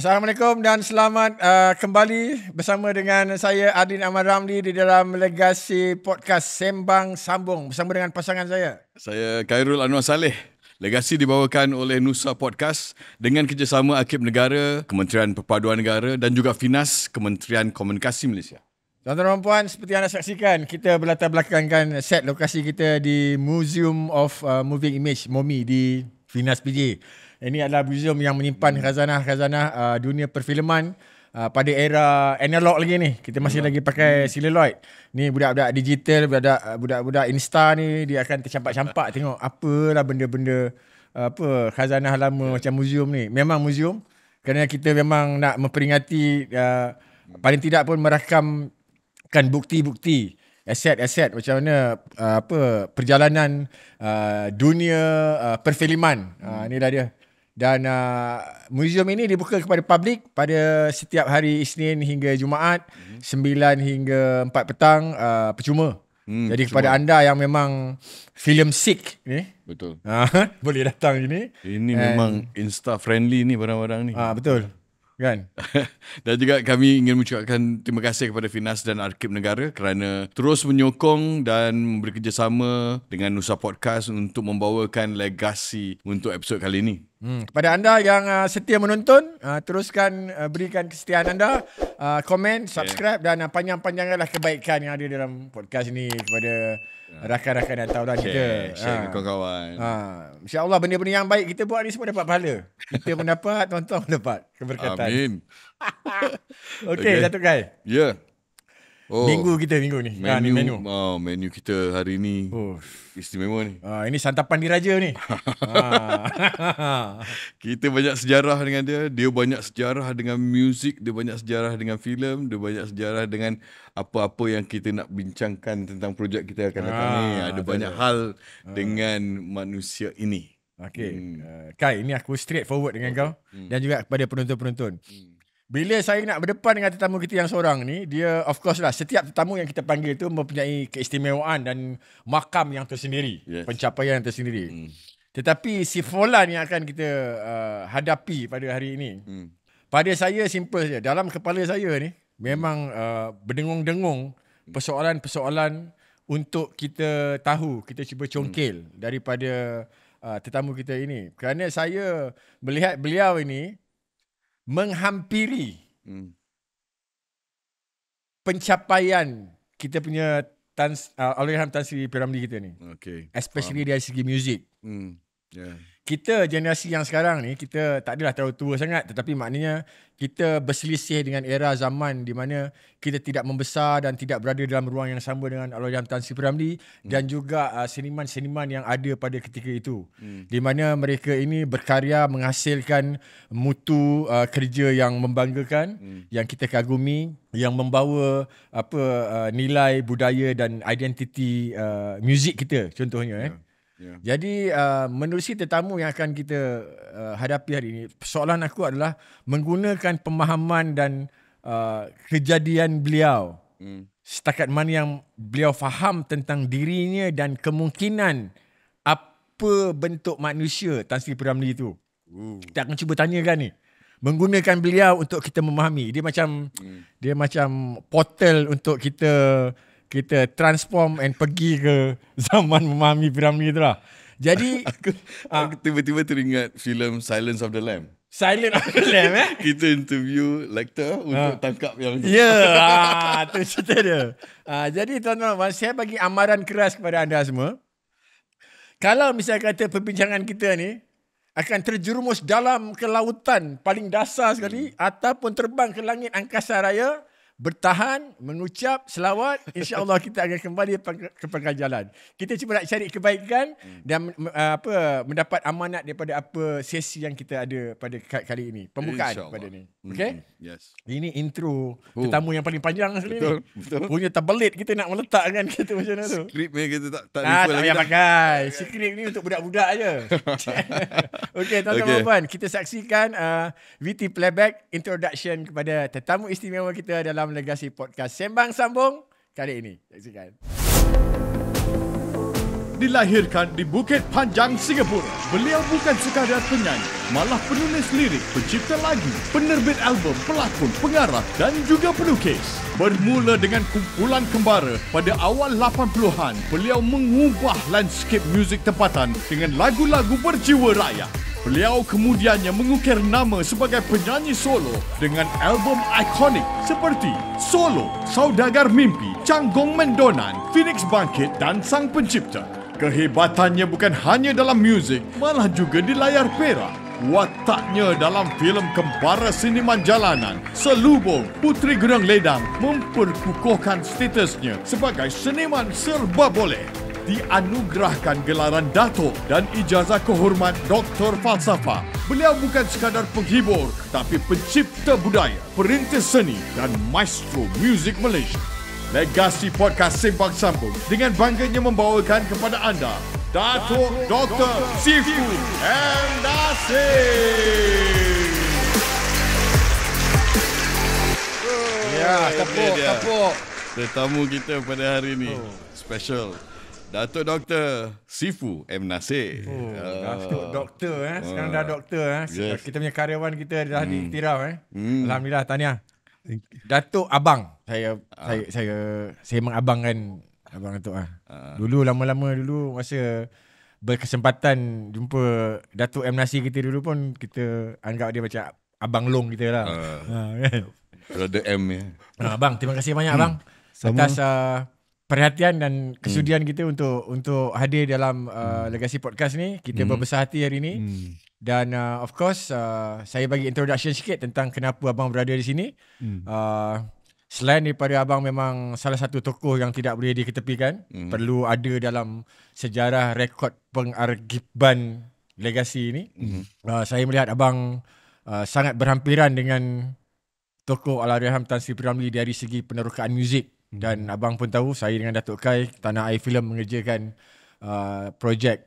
Assalamualaikum dan selamat kembali bersama dengan saya Adin Ahmad Ramli di dalam Legasi Podcast Sembang Sambung bersama dengan pasangan saya. Saya Khairul Anwar Saleh. Legasi dibawakan oleh Nusa Podcast dengan kerjasama Arkib Negara, Kementerian Perpaduan Negara dan juga FINAS, Kementerian Komunikasi Malaysia. Tuan-tuan dan puan, seperti anda saksikan, kita berlatar belakangkan set lokasi kita di Museum of Moving Image, MOMI di FINAS PJ. Ini adalah museum yang menyimpan khazanah-khazanah dunia perfilman pada era analog lagi ni. Kita masih lagi pakai celluloid. Ni budak-budak digital, budak-budak Insta ni, dia akan tercampak-campak tengok apalah benda-benda khazanah lama macam museum ni. Memang museum kerana kita memang nak memperingati paling tidak pun merakamkan bukti-bukti aset-aset macam mana perjalanan dunia perfilman. Inilah dia. Dan museum ini dibuka kepada publik pada setiap hari Isnin hingga Jumaat 9 hingga 4 petang percuma. Jadi kepada anda yang memang film sick ni, Betul. boleh datang sini. Ini memang Insta friendly ni barang-barang ni. Betul. Kan? Dan juga kami ingin mengucapkan terima kasih kepada FINAS dan Arkib Negara kerana terus menyokong dan bekerjasama dengan Nusa Podcast untuk membawakan legasi untuk episod kali ini. Kepada anda yang setia menonton, teruskan berikan kesetiaan anda, komen, subscribe dan panjang-panjanglah kebaikan yang ada dalam podcast ini kepada rakan-rakan dan taulan kita. Share ke kawan-kawan. InsyaAllah benda-benda yang baik kita buat ni semua dapat pahala. Kita pun dapat, tuan-tuan pun dapat keberkatan. Amin. Okey, Datuk Kai. Ya. Minggu ni. Menu kita hari ni istimewa ni. Ini santapan diraja ni. Kita banyak sejarah dengan dia. Dia banyak sejarah dengan muzik. Dia banyak sejarah dengan filem. Dia banyak sejarah dengan apa-apa yang kita nak bincangkan tentang projek kita akan datang ni. Ada banyak hal dengan manusia ini. Okey. Kai, ini aku straight forward dengan kau dan juga kepada penonton-penonton. Bila saya nak berdepan dengan tetamu kita yang seorang ni, dia of course lah, setiap tetamu yang kita panggil tu mempunyai keistimewaan dan makam yang tersendiri, pencapaian yang tersendiri. Tetapi si Folan yang akan kita hadapi pada hari ini, pada saya simple saja. Dalam kepala saya ni memang berdengung-dengung persoalan-persoalan untuk kita tahu, kita cuba congkel daripada tetamu kita ini. Kerana saya melihat beliau ini menghampiri pencapaian kita punya Allahyarham Tan Sri P. Ramlee kita ni. Especially dari segi muzik. Kita generasi yang sekarang ni, kita tak adalah terlalu tua sangat, tetapi maknanya kita berselisih dengan era zaman di mana kita tidak membesar dan tidak berada dalam ruang yang sama dengan Allahyarham Tan Sri P. Ramlee dan juga seniman-seniman yang ada pada ketika itu. Di mana mereka ini berkarya menghasilkan mutu kerja yang membanggakan, yang kita kagumi, yang membawa nilai budaya dan identiti muzik kita contohnya. Jadi menerusi tetamu yang akan kita hadapi hari ini, persoalan aku adalah menggunakan pemahaman dan kejadian beliau setakat mana yang beliau faham tentang dirinya dan kemungkinan apa bentuk manusia Tan Sri P. Ramlee itu. Kita akan cuba tanyakan ni, menggunakan beliau untuk kita memahami. Dia macam portal untuk kita transform and pergi ke zaman memahami P. Ramlee tu lah. Jadi aku tiba-tiba teringat filem Silence of the Lamb. Silent of the Lamb Kita interview lektor untuk tangkap yang tu cerita dia. Jadi tuan-tuan, saya bagi amaran keras kepada anda semua. Kalau misalnya kata perbincangan kita ni akan terjerumus dalam kelautan paling dasar sekali ataupun terbang ke langit angkasa raya, bertahan, mengucap selawat, insya-Allah kita akan kembali ke pangkal jalan. Kita cuba nak cari kebaikan dan mendapat amanat daripada apa sesi yang kita ada pada kali ini. Pembukaan pada ni. Okey? Yes. Ini intro tetamu yang paling panjang sekali ni. Betul. Punya tabelit kita nak meletakkan kita macam mana tu. Skrip ni kita tak tak payah pakai. Skrip ni untuk budak-budak aje. Okey, tuan-tuan dan puan, kita saksikan VT Playback introduction kepada tetamu istimewa kita dalam Legasi Podcast Sembang Sambung kali ini. Saksikan. dilahirkan di Bukit Panjang, Singapura. Beliau bukan sekadar penyanyi, malah penulis lirik, pencipta lagu, penerbit album, pelakon, pengarah dan juga pelukis. Bermula dengan kumpulan kembara pada awal 80-an, beliau mengubah landscape muzik tempatan dengan lagu-lagu berjiwa rakyat. Beliau kemudiannya mengukir nama sebagai penyanyi solo dengan album ikonik seperti Solo, Saudagar Mimpi, Canggung Mendonan, Phoenix Bangkit dan Sang Pencipta. Kehebatannya bukan hanya dalam muzik, malah juga di layar perak. Wataknya dalam filem Kembara Seniman Jalanan, Selubung, Puteri Gunung Ledang memperkukuhkan statusnya sebagai seniman serba boleh. Dianugerahkan gelaran Datuk dan ijazah kehormat Doktor Falsafah. Beliau bukan sekadar penghibur, tapi pencipta budaya, perintis seni dan maestro muzik Malaysia. Legasi podcast Sembang Sambung dengan bangganya membawakan kepada anda Datuk Dr. Sifu M. Nasir. Ya, tepuk. Tetamu kita pada hari ini special. Datuk Dr. Sifu M. Nasir. Datuk Doktor sekarang dah doktor Yes. Kita punya karyawan kita dah diiktiraf Alhamdulillah, tahniah. Datuk Abang. Saya mengabangkan Abang Datuk Dulu lama-lama dulu masa berkesempatan jumpa Datuk M. Nasir kita dulu pun kita anggap dia macam Abang Long kita lah. Brother M ya. Abang, terima kasih banyak Abang atas perhatian dan kesudian kita untuk hadir dalam Legasi Podcast ni. Kita berbesar hati hari ni. Dan of course saya bagi introduction sikit tentang kenapa abang berada di sini. Selain daripada abang memang salah satu tokoh yang tidak boleh diketepikan, perlu ada dalam sejarah rekod pengargiban legasi ini. Saya melihat abang sangat berhampiran dengan tokoh Allahyarham Tan Sri P. Ramlee dari segi penerokaan muzik. Dan abang pun tahu saya dengan Datuk Kai Tanah Air Film mengerjakan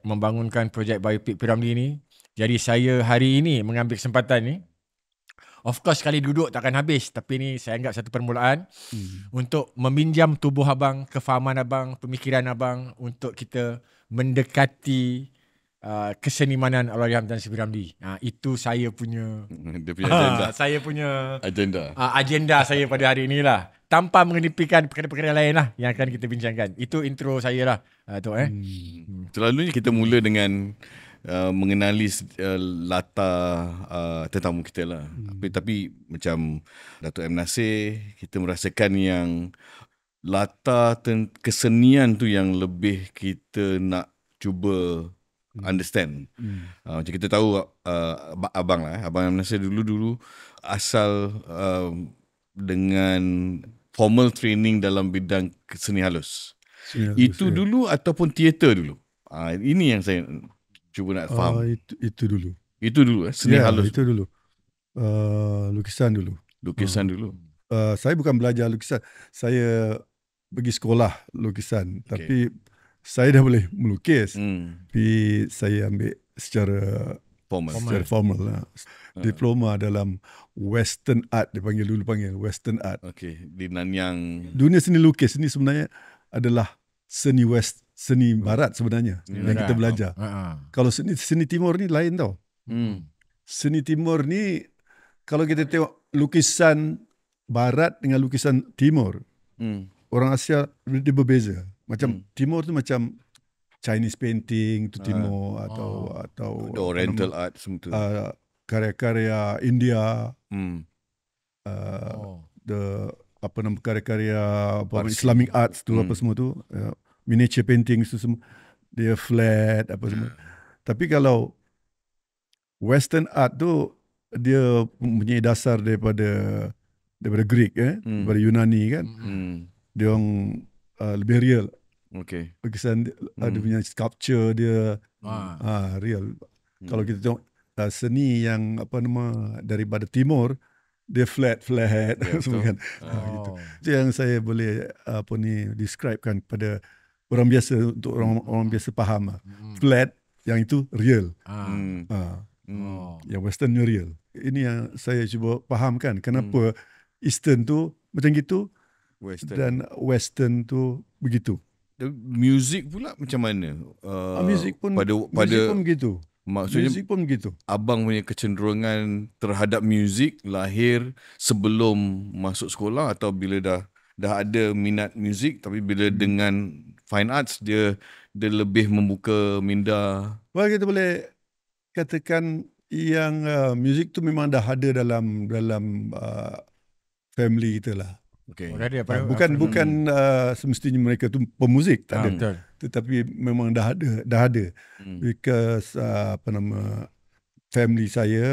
membangunkan projek biopik P. Ramlee ni. Jadi saya hari ini mengambil kesempatan ni. Of course sekali duduk takkan habis, tapi ni saya anggap satu permulaan untuk meminjam tubuh abang, kefahaman abang, pemikiran abang untuk kita mendekati kesenimanan Allahyarham Tan Sri P. Ramlee. Itu saya punya agenda. Saya punya agenda saya pada hari inilah. Tanpa mengenepikan perkara-perkara lain lah yang akan kita bincangkan. Itu intro saya lah. Selalunya kita mula dengan mengenali latar tetamu kita lah. Tapi macam Datuk M. Nasir, kita merasakan yang latar kesenian tu yang lebih kita nak cuba understand. Macam kita tahu abang M. Nasir dulu asal dengan formal training dalam bidang seni halus. Itu dulu ataupun teater dulu? Ini yang saya cuba nak faham. Itu dulu. Seni halus. Itu dulu. Lukisan dulu. Saya bukan belajar lukisan. Saya pergi sekolah lukisan. Tapi saya dah boleh melukis. Tapi saya ambil secara formal lah. Diploma dalam Western Art, dia panggil Western Art. Di Nanyang. Dunia seni lukis ni sebenarnya adalah seni barat sebenarnya yang kita belajar. Kalau seni timur ni lain tau. Seni timur ni kalau kita tengok lukisan barat dengan lukisan timur, orang Asia dia berbeza. Macam timur tu macam Chinese painting tu timur atau Oriental art semua tu. Karya-karya India, karya-karya Islamic arts tu apa semua tu, miniature painting tu semua dia flat apa semua. Tapi kalau Western art tu dia mempunyai dasar daripada Greek daripada Yunani kan. Dia orang lebih real. Lukisan dia punya sculpture dia real. Kalau kita tengok seni yang daripada timur, dia flat semua kan. Gitu. Itu yang saya boleh describekan pada orang biasa, untuk orang biasa faham. Flat, yang itu real. Yang western real. Ini yang saya cuba fahamkan kenapa Eastern tu macam gitu dan Western tu begitu. Music pula macam mana? Music pun begitu. Maksudnya music pun begitu. Abang punya kecenderungan terhadap music lahir sebelum masuk sekolah atau bila dah ada minat music, tapi bila dengan fine arts dia lebih membuka minda? Well, kita boleh katakan yang music tu memang dah ada dalam family kita lah. Okay. Bukan semestinya mereka tu pemuzik, tak ada. Betul. Tetapi memang dah ada. Because family saya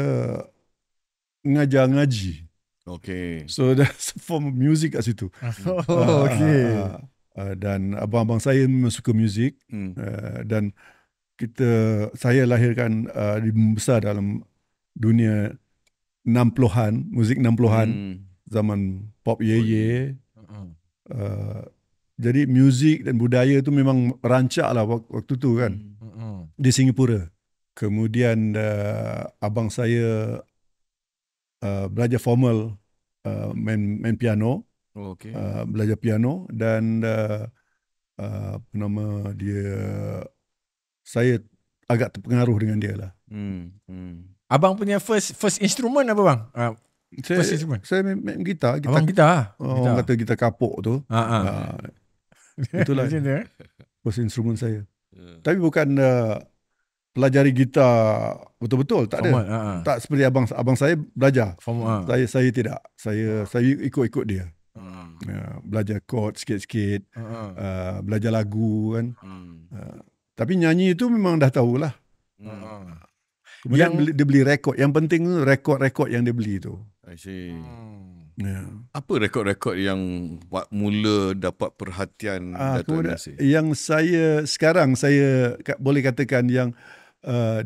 ngaji. Okay. So that's a form of music kat situ. Okay. Dan abang-abang saya memang suka muzik. Dan saya lahirkan besar dalam dunia 60-an, muzik 60-an. Zaman pop ye. Jadi muzik dan budaya tu memang rancak lah waktu tu kan. Di Singapura. Kemudian abang saya belajar formal main piano. Belajar piano dan saya agak terpengaruh dengan dia lah. Abang punya first instrument apa bang? Saya main gitar. Abang gitar? Orang kata gitar kapuk tu. Itulah first instrument saya. Tapi bukan pelajari gitar betul-betul. Tak ada. Tak seperti abang saya belajar. Saya tidak. Saya ikut dia. Belajar chord sikit-sikit. Belajar lagu kan. Tapi nyanyi itu memang dah tahulah. Kemudian dia beli rekod. Yang penting tu rekod-rekod yang dia beli tu. I see. Apa rekod-rekod yang mula dapat perhatian Dato' Nasir? Yang sekarang saya boleh katakan yang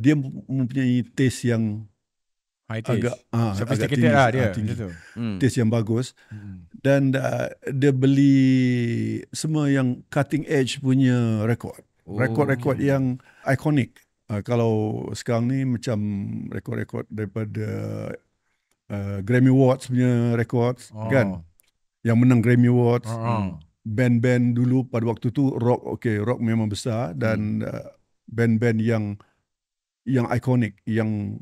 dia mempunyai taste yang agak sophisticated lah dia. Taste yang bagus. Dan dia beli semua yang cutting edge punya rekod. Rekod-rekod yang ikonik. Kalau sekarang ni macam rekod-rekod daripada Grammy Awards punya records kan, yang menang Grammy Awards. Band-band dulu pada waktu tu rock memang besar. Dan band-band yang ikonik, yang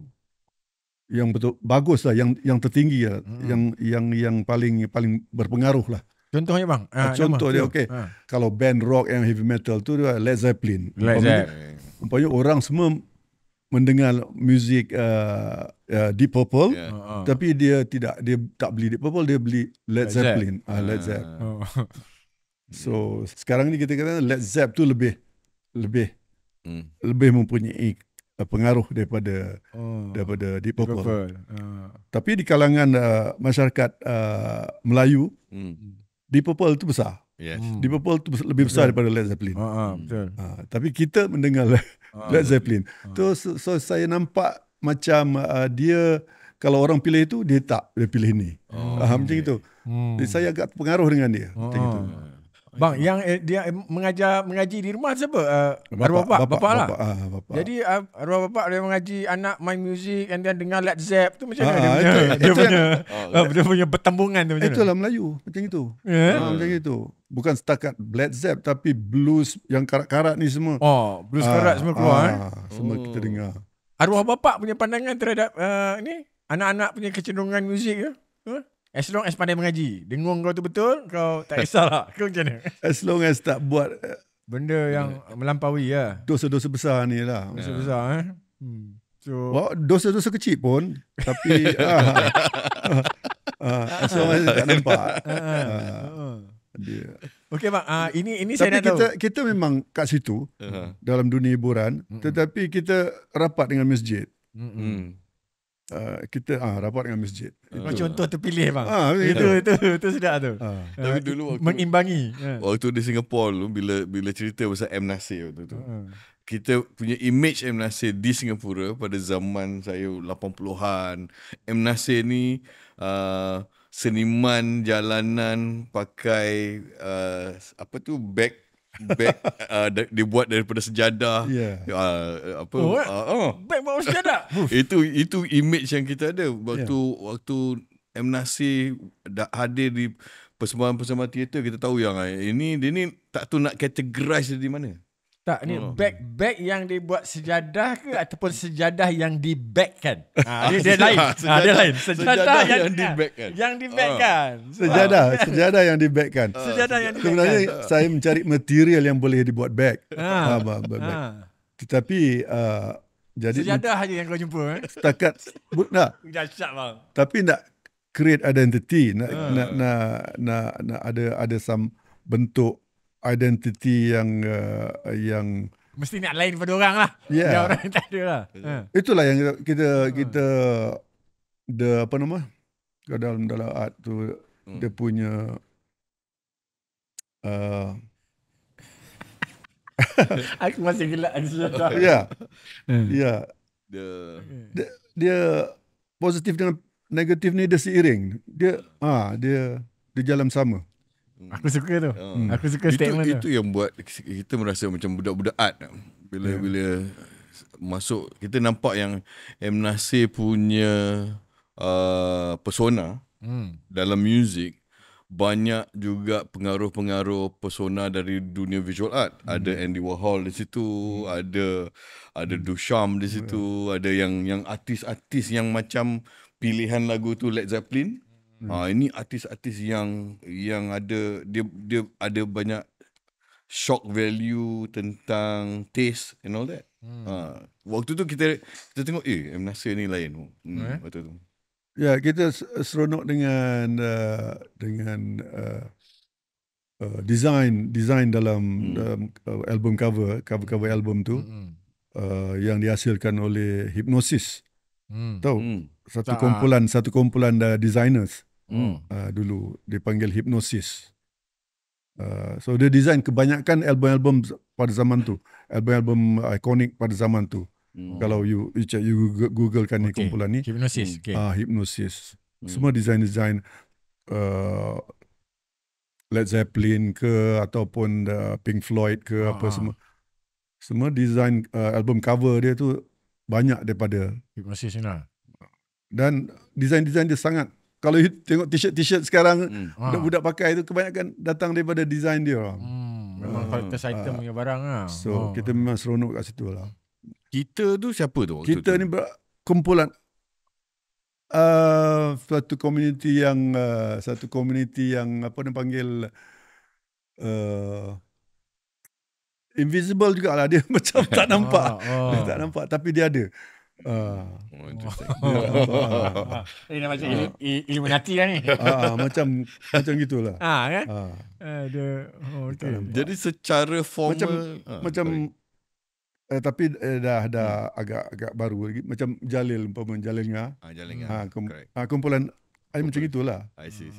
betul bagus lah, yang tertinggi lah, yang paling berpengaruh lah. Contohnya bang? Contoh dia kalau band rock yang heavy metal tu Led Zeppelin. Umpamanya orang semua mendengar muzik Deep Purple, tapi dia tak beli Deep Purple, dia beli Led Zeppelin. Led Zeppelin. So sekarang ni kita kata Led Zeppelin tu lebih mempunyai pengaruh daripada Deep Purple. Tapi di kalangan masyarakat Melayu, Deep Purple tu besar. Deep Purple tu lebih besar daripada Led Zeppelin. Betul. Tapi kita mendengar Led Zeppelin. So saya nampak macam dia, kalau orang pilih itu, dia pilih ni. Macam itu. Jadi saya agak terpengaruh dengan dia. Macam itu. Bang, yang dia mengaji di rumah siapa? Arwah bapak lah. Bapak. Jadi arwah bapak dia mengaji anak main music and then dengar Led Zepp tu macam mana? Dia punya pertambungan tu macam mana? Itulah Melayu, macam itu. Macam itu. Bukan setakat Led Zepp, tapi blues yang karat-karat ni semua. Blues karat semua keluar. Semua kita dengar. Arwah bapak punya pandangan terhadap ni anak-anak punya kecenderungan muzik ke? As long as pandai mengaji. Dengung kau tu betul, kau tak kisahlah. Kau macam mana? As long as tak buat benda yang melampaui lah. Dosa-dosa besar ni lah. Dosa besar So, dosa-dosa kecil pun. Tapi as long as tak nampak. Okey bang, ini tapi saya nak tahu. Kita memang kat situ dalam dunia hiburan, tetapi kita rapat dengan masjid. Kita rapat dengan masjid. Contoh terpilih bang. Itu sedap tu. Tapi dulu mengimbangi. Waktu di Singapura dulu, bila cerita pasal M. Nasir waktu tu, kita punya image M. Nasir di Singapura pada zaman saya 80-an, M. Nasir ni seniman jalanan pakai bag dia buat daripada sejadah. Bag buat sejadah. Itu image yang kita ada waktu M. Nasir hadir di persembahan-persembahan teater kita tahu yang ini dia ni tak tahu nak categorize dia di mana. Tak, ni bag yang dibuat sejadah ke ataupun sejadah yang di-bagkan? Dia lain. Dia lain. Sejadah yang di-bagkan. Yang di-bagkan. Sejadah yang di-bagkan. Sejadah yang di-bagkan. Sebenarnya saya mencari material yang boleh dibuat bag. Tetapi jadi sejadah aja yang kau jumpa. Setakat nak. Dahsyat bang. Tapi nak create identity, nak ada some bentuk identity yang mesti nak lain pada orang lah. Yeah. Orang tak ada lah. Itulah yang kita apa nama? Dalam art tu dia punya aku masih gelak sejadah. Ya. Dia positif dengan negatif ni dia seiring. Dia jalan sama. Aku suka tu. Aku suka statement itu yang buat kita merasa macam budak-budak art. Bila masuk, kita nampak yang M. Nasir punya persona dalam muzik. Banyak juga pengaruh-pengaruh persona dari dunia visual art. Ada Andy Warhol di situ, ada Duchamp di situ, ada yang artis-artis yang macam pilihan lagu tu Led Zeppelin. Ini artis-artis yang ada dia ada banyak shock value tentang taste and all that. Waktu tu kita tengok M. Nasir ni lain. Waktu tu. Ya, kita seronok dengan design dalam album cover album tu yang dihasilkan oleh Hipgnosis. Tahu? Satu kumpulan designers. Dulu dipanggil Hipgnosis. So dia design kebanyakan album-album pada zaman tu, album-album ikonik pada zaman tu. Kalau you googlekan ni kumpulan ni, Hipgnosis. Hipgnosis. Semua design Led Zeppelin ke ataupun Pink Floyd ke apa semua design album cover dia tu banyak daripada Hipgnosis ni lah. Dan design dia sangat, kalau you tengok t-shirt sekarang budak-budak pakai tu kebanyakan datang daripada design dia. Memang kualitas item punya barang lah. So kita memang seronok kat situ lah. Kita tu siapa tu? Kita ni kumpulan satu komuniti yang apa dia panggil invisible jugalah dia. Macam tak nampak. Dia tak nampak tapi dia ada. Ini macam Illuminati lah ni. Macam gitulah. Kan? Jadi secara formal macam tapi dah agak baru lagi, macam Jalil umpama Jalil Ngah. Kumpulan macam itulah. I see.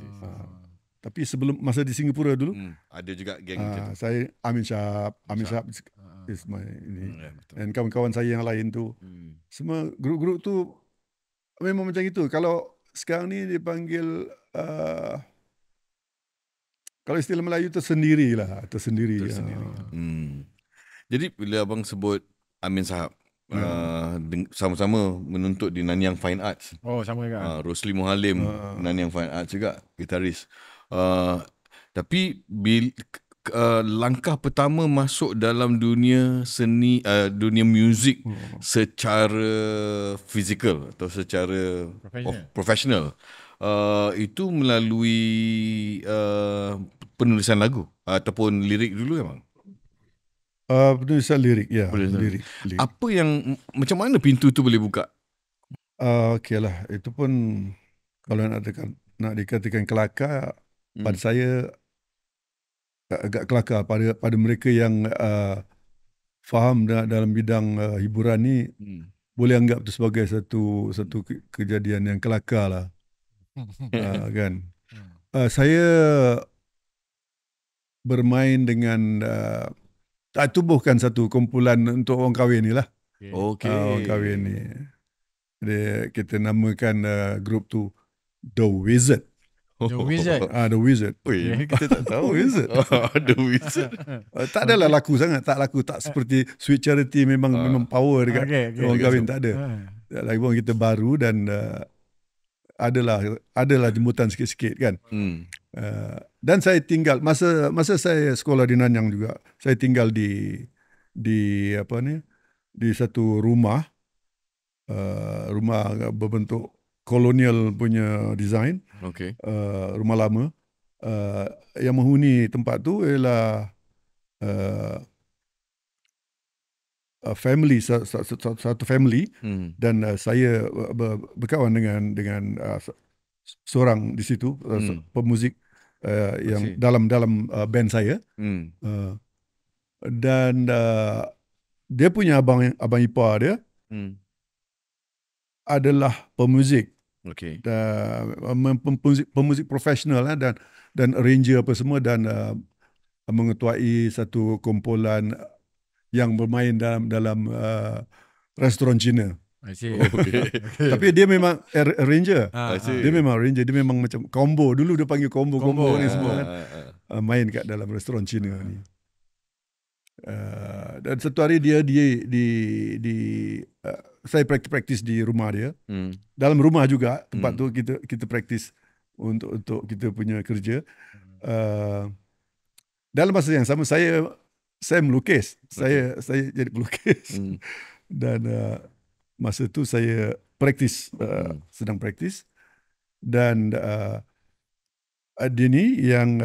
Tapi sebelum masa di Singapura dulu ada juga geng macam tu. Saya Amin Syahab is my ini. Dan kawan-kawan saya yang lain tu. Semua grup-grup tu memang macam itu. Kalau sekarang ni dipanggil kalau istilah Melayu tersendiri. Jadi bila abang sebut Amin Syahab, sama-sama menuntut di Nanyang Fine Arts. Sama juga. Rosli Muhalim, Nanyang Fine Arts juga, gitaris. Tapi langkah pertama masuk dalam dunia seni, dunia muzik secara fizikal atau secara profesional, itu melalui penulisan lagu ataupun lirik dulu kan bang? Penulisan lirik, ya. Lirik. Apa yang, macam mana pintu tu boleh buka? Okey lah, itu pun kalau nak dikatakan kelakar, pada saya agak kelakar pada mereka yang faham dalam bidang hiburan ni, boleh anggap itu sebagai satu kejadian yang kelakar lah. Kan? Saya bermain dengan tubuhkan satu kumpulan untuk orang kahwin ni lah. Okay. Orang kahwin ni. Kita namakan grup tu The Wizard. The Wizard. The Wizard. Kita tak tahu. Wizard. The Wizard. Tak adalah laku sangat. Tak seperti Sweet Charity memang power dekat orang kahwin. Tak ada. Lagi pun kita baru dan adalah jemputan sikit-sikit kan. Dan saya tinggal masa saya sekolah di Nanyang juga, saya tinggal di satu rumah berbentuk kolonial punya design. Okay. Rumah lama. Yang menghuni tempat tu ialah family, satu family, dan saya berkawan dengan seorang di situ, pemuzik yang dalam band saya. Dan dia punya abang ipar dia adalah pemuzik. Okay. Pemuzik profesional dan arranger apa semua, dan mengetuai satu kumpulan yang bermain dalam restoran Cina. Okay. Tapi dia memang arranger. Dia memang arranger. Dia memang macam combo. Dulu dia panggil combo ni semua kan. Main kat dalam restoran Cina ni. Dan satu hari dia saya praktis di rumah dia. Dalam rumah juga tempat tu kita praktis untuk kita punya kerja. Dalam masa yang sama saya melukis. Saya jadi pelukis. Dan masa tu saya praktis, sedang praktis. Dan dia ni yang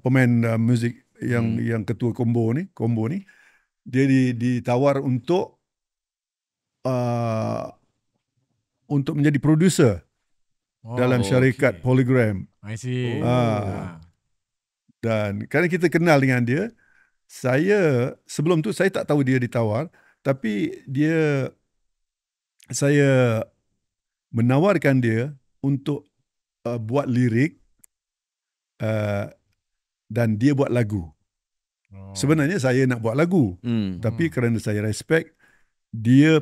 pemain muzik yang ketua combo ni dia ditawar untuk menjadi producer dalam syarikat Polygram. I see. Dan kerana kita kenal dengan dia, sebelum tu saya tak tahu dia ditawar, tapi saya menawarkan dia untuk buat lirik dan dia buat lagu. Sebenarnya saya nak buat lagu, tapi kerana saya respect dia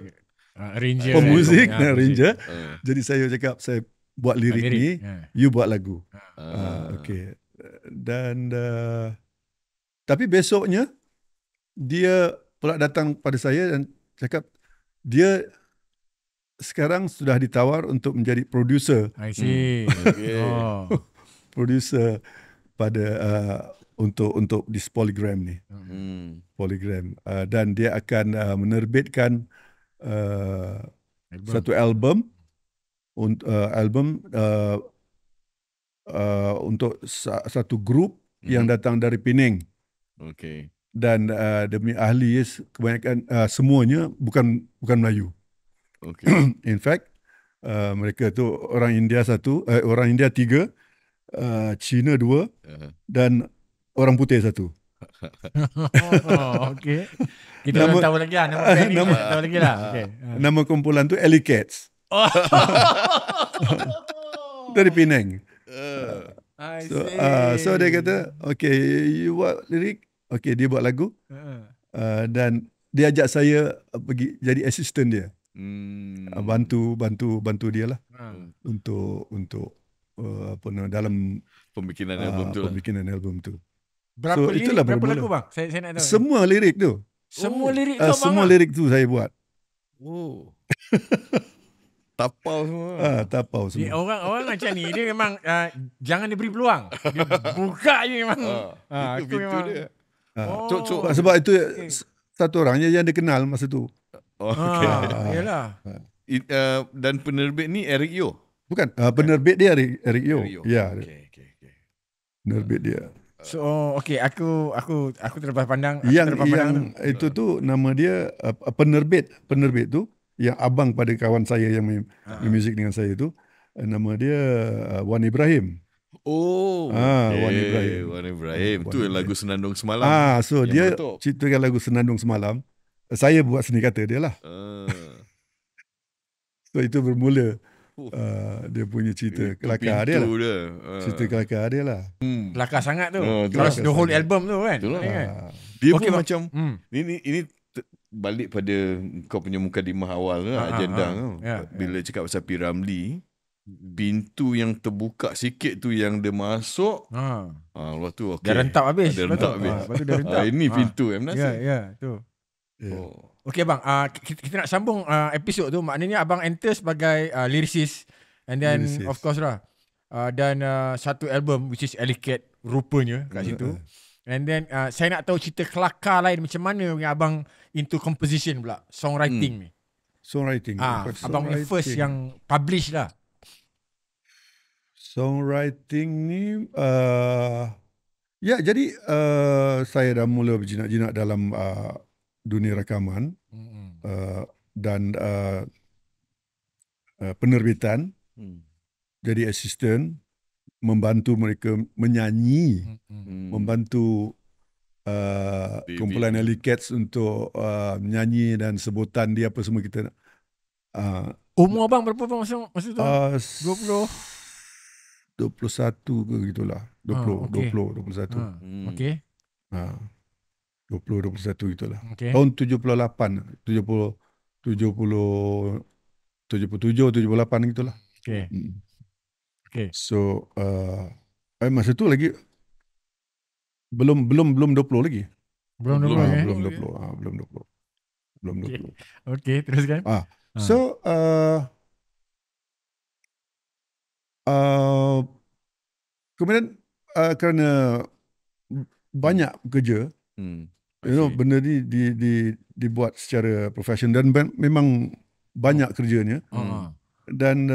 arranger, pemuzik dan arranger, jadi saya cakap saya buat lirik ni, you buat lagu. Okay. Dan tapi besoknya dia pula datang pada saya dan cakap dia sekarang sudah ditawar untuk menjadi producer. I see. Producer pada untuk di Polygram ni. Polygram. Dan dia akan menerbitkan satu album untuk satu grup yang datang dari Penang. Okay. Dan demi ahli kebanyakan semuanya bukan Melayu. Okay. In fact, mereka tu orang India 3, Cina 2, dan orang putih 1. Okay. Kita belum tahu lagi lah nama tahu lagi lah. Okay. Nama kumpulan tu Alley Cats. Dari Penang. So dia kata, okay, you buat lirik, okay, dia buat lagu, dan dia ajak saya pergi jadi assistant dia, bantu dia lah untuk dalam pembikinan album tu. Berapa lagu bang? Saya nak tahu. Semua lirik tu. Semua lirik tu semua lirik tu saya buat. Tapau semua. Tapau semua. Orang macam ni dia memang jangan diberi peluang. Dia buka je memang. Itu memang dia. Sebab itu satu orang yang dia kenal masa tu. Yalah. Dan penerbit ni Eric Yo. Bukan, penerbit dia Eric Yo. Ya. Okay. Penerbit dia. So okay, aku terlepas pandang. Yang itu tu nama dia penerbit tu yang abang pada kawan saya yang main muzik dengan saya tu, nama dia Wan Ibrahim. Wan Ibrahim. Tu lagu Senandung Semalam. So dia ceritakan lagu Senandung Semalam. Saya buat seni kata dia lah. So itu bermula dia punya cerita kelakar dia lah. Cerita kelakar dia lah. Kelakar sangat tu. Kalau the whole album tu kan. Dia pun macam ini balik pada kau punya mukadimah awal agenda kau. Bila cakap pasal P. Ramlee, pintu yang terbuka sikit tu yang dia masuk, lepas tu okay. Dia rentap habis. Lepas tu dia rentap. Ini pintu Ya, tu. Okay bang, kita nak sambung episod tu. Maknanya abang enter sebagai lyricist, and then of course lah dan satu album which is Alley Cat rupanya kat situ. And then saya nak tahu cerita kelakar lain macam mana abang into composition pula, songwriting ni. Songwriting. Abang ni first yang publish lah. Songwriting ni jadi saya dah mula berjinak-jinak dalam dunia rakaman dan penerbitan. Jadi assistant, membantu mereka menyanyi, membantu kumpulan Alley Cats untuk menyanyi dan sebutan dia apa semua kita nak. Umur abang berapa masa tu? 21 ke gitulah. 21. Okey. 21 gitulah. Okay. Tahun 78, 77, 78 gitulah. Okey. Okay. So masa tu lagi belum 20 lagi. Belum 20. Okey, teruskan. So kemudian kerana banyak kerja, benda ni dibuat secara profesional dan memang banyak kerjanya. Dan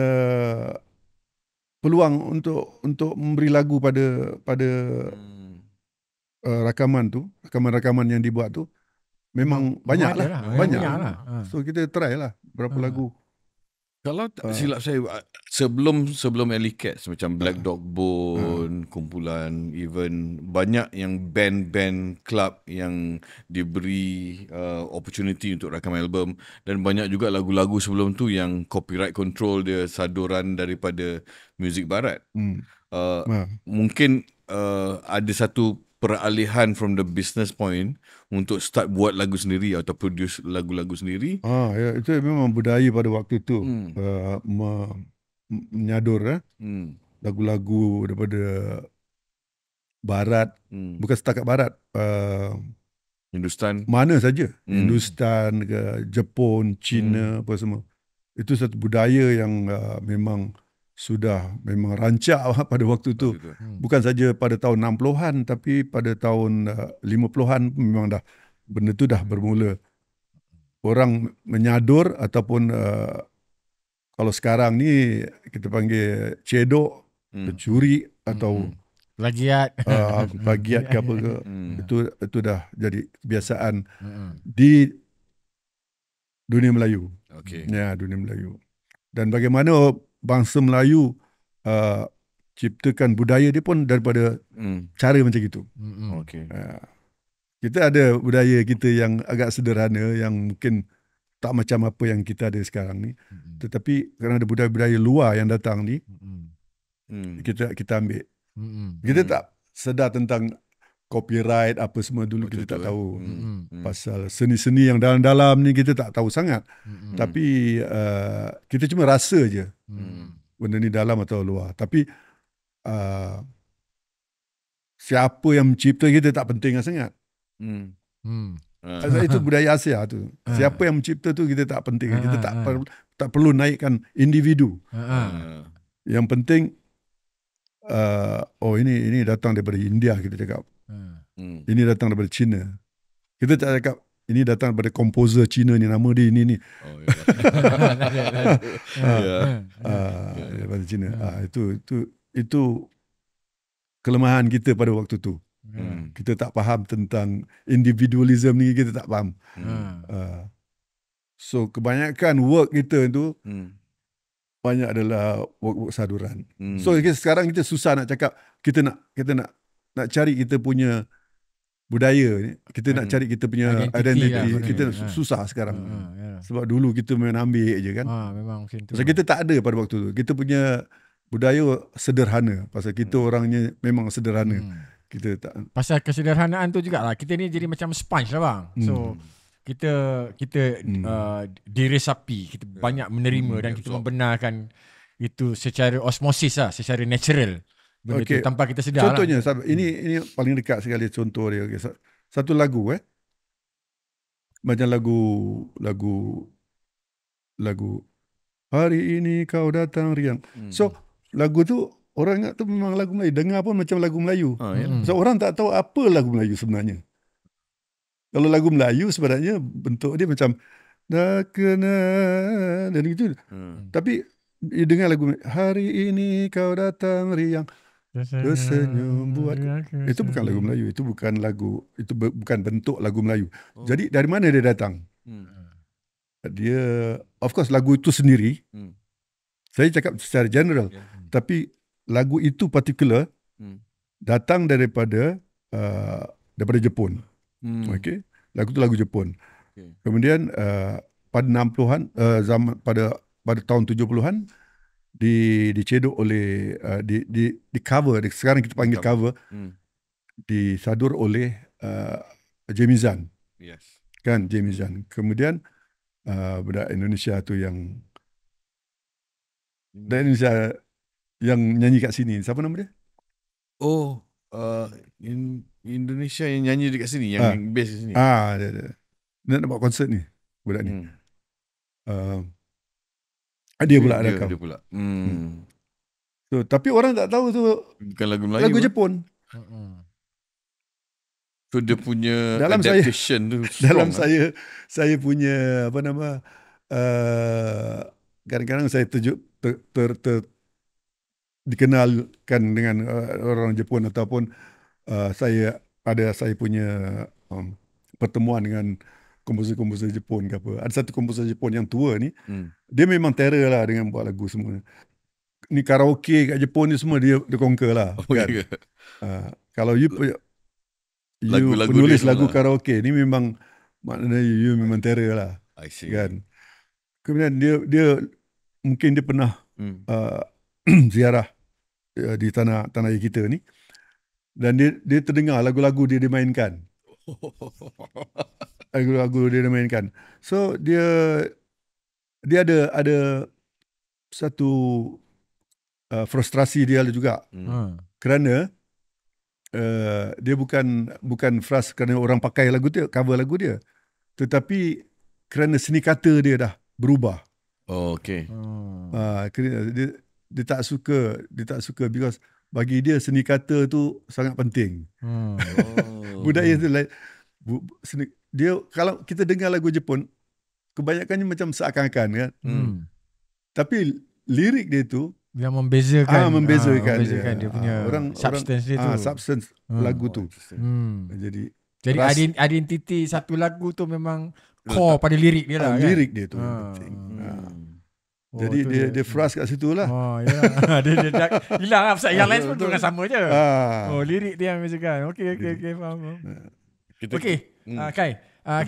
peluang untuk memberi lagu pada rakaman yang dibuat tu memang banyak lah. So kita try lah berapa lagu. Kalau tak silap saya, sebelum Alley Cats macam Black Dog Bone, kumpulan, even banyak yang band-band club yang diberi opportunity untuk rakam album, dan banyak juga lagu-lagu sebelum tu yang copyright control dia saduran daripada muzik barat. Mungkin ada satu peralihan from the business point untuk start buat lagu sendiri atau produce lagu-lagu sendiri. Ya, itu memang budaya pada waktu itu. Menyadur lagu-lagu daripada barat, bukan setakat barat, Hindustan, mana saja, Hindustan ke Jepun, China, apa semua. Itu satu budaya yang memang rancak pada waktu itu. Bukan saja pada tahun 60-an, tapi pada tahun 50-an memang benda tu dah bermula. Orang menyadur ataupun kalau sekarang ni kita panggil cedok, curi atau plagiat ke apa ke. Itu dah jadi kebiasaan di dunia Melayu. Ya, dunia Melayu. Dan bagaimana bangsa Melayu ciptakan budaya dia pun daripada cara macam itu. Kita ada budaya kita yang agak sederhana, yang mungkin tak macam apa yang kita ada sekarang ni. Tetapi kerana ada budaya-budaya luar yang datang ni, kita ambil. Kita tak sedar tentang copyright apa semua dulu, kita tak tahu. Pasal seni-seni yang dalam-dalam ni kita tak tahu sangat. Tapi kita cuma rasa je benda ni dalam atau luar. Tapi siapa yang mencipta kita tak penting sangat. Itu budaya Asia tu. Siapa yang mencipta tu kita tak penting. Kita tak perlu naikkan individu. Yang penting ini datang daripada India, kita cakap. Ini datang daripada China. Kita tak cakap ini datang daripada komposer China ni, nama dia ini. Daripada China. Itu kelemahan kita pada waktu tu. Kita tak faham tentang individualism ni, kita tak faham. So kebanyakan work kita tu banyak adalah work saduran. So sekarang kita susah nak cakap kita nak cari kita punya budaya ni, kita nak cari kita punya identity kita susah sekarang. Sebab dulu kita main ambil je kan. Memang macam tu. So kita tak ada pada waktu tu. Kita punya budaya sederhana. Pasal kita orangnya memang sederhana. Kita tak. Pasal kesederhanaan tu jugalah kita ni jadi macam sponge lah bang. So kita diresapi, kita banyak menerima dan kita membenarkan itu secara osmosis lah, secara natural. Benda tu tanpa kita sedar. Contohnya ini paling dekat sekali contoh dia. Satu lagu macam lagu hari ini kau datang riang. So lagu tu orang ingat tu memang lagu Melayu. Dengar pun macam lagu Melayu. So orang tak tahu apa lagu Melayu sebenarnya. Kalau lagu Melayu sebenarnya bentuk dia macam dah kena dan gitu. Tapi dia dengar lagu hari ini kau datang riang tersenyum buat. Itu bukan lagu Melayu. Itu bukan lagu. Itu bukan bentuk lagu Melayu. Jadi dari mana dia datang? Dia, of course lagu itu sendiri. Saya cakap secara general. Tapi lagu itu particular datang daripada Jepun. Okay? Lagu itu lagu Jepun. Kemudian pada 60-an, pada tahun 70-an dicedok oleh di cover, sekarang kita panggil cover, disadur oleh Jamie Zahn. Yes. Kan, Jamie Zahn. Kemudian budak Indonesia tu yang Indonesia yang nyanyi kat sini. Siapa nama dia? Oh, Indonesia yang nyanyi dekat sini, yang base di sini. Dia nak buat konsert ni, budak ni. Dia pula ada kau. Dia pula. So, tapi orang tak tahu tu bukan lagu Melayu. Lagu Jepun. So dia punya dalam adaptation tu strong. Dalam saya punya apa nama, kadang-kadang saya dikenalkan dengan orang Jepun ataupun saya punya pertemuan dengan komposer-komposer Jepun ke apa. Ada satu komposer Jepun yang tua ni, dia memang terror lah dengan buat lagu semua. Ni karaoke kat Jepun ni semua dia conquer lah. Kan? Kalau you penulis lagu karaoke ni memang maknanya you memang terror lah. I see. Kan? Kemudian dia mungkin dia pernah ziarah di tanah air kita ni, dan dia terdengar lagu-lagu dia mainkan. Lagu-lagu dia mainkan. So dia ada satu frustrasi dia juga. Kerana dia bukan frust kerana orang pakai lagu dia, cover lagu dia, tetapi kerana seni kata dia dah berubah. Oh, okay. Dia tak suka because bagi dia seni kata tu sangat penting. Budaya tu like, dia kalau kita dengar lagu Jepun kebanyakannya macam seakan-akan kan. Tapi lirik dia tu yang membezakan dia punya substance dia tu. Substance lagu tu. Jadi identiti satu lagu tu memang core pada lirik dia lah. Lirik dia tu yang penting. Jadi dia frust kat situ lah. Ya. Dia hilang lah. Yang lain pun dengan sama je. Lirik dia yang membezakan. Okay, faham. Okay, Kai.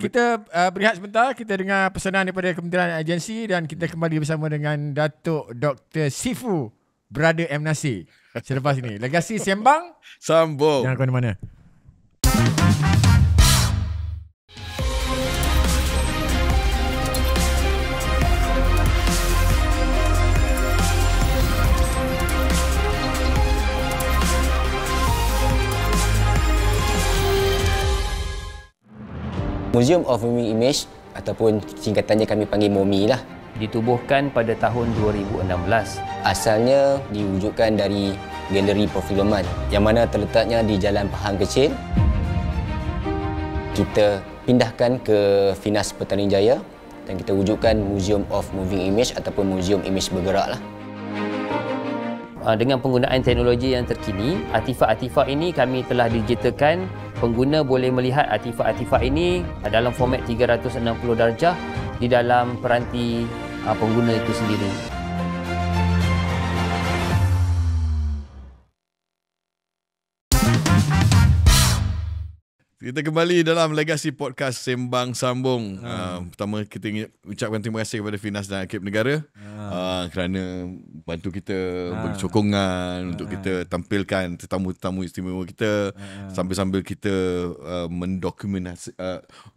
Kita berehat sebentar. Kita dengar pesanan daripada Kementerian Agensi dan kita kembali bersama dengan Datuk Dr. Sifu Brother M. Nasir selepas ini. Legasi Sembang Sambung. Jangan ke mana-mana. Museum of Moving Image ataupun singkatannya kami panggil MOMI lah. Ditubuhkan pada tahun 2016. Asalnya diwujudkan dari galeri perfilman yang mana terletaknya di Jalan Pahang Kecil. Kita pindahkan ke Finas Petaling Jaya dan kita wujudkan Museum of Moving Image ataupun Museum Image Bergerak lah. Dengan penggunaan teknologi yang terkini, artifak-artifak ini kami telah digitalkan. Pengguna boleh melihat artifak-artifak ini dalam format 360 darjah di dalam peranti pengguna itu sendiri. Kita kembali dalam Legasi Podcast Sembang Sambung. Pertama kita ingin ucapkan terima kasih kepada Finas dan Akib Negara kerana bantu kita beri sokongan untuk kita tampilkan tetamu-tetamu istimewa kita sambil-sambil kita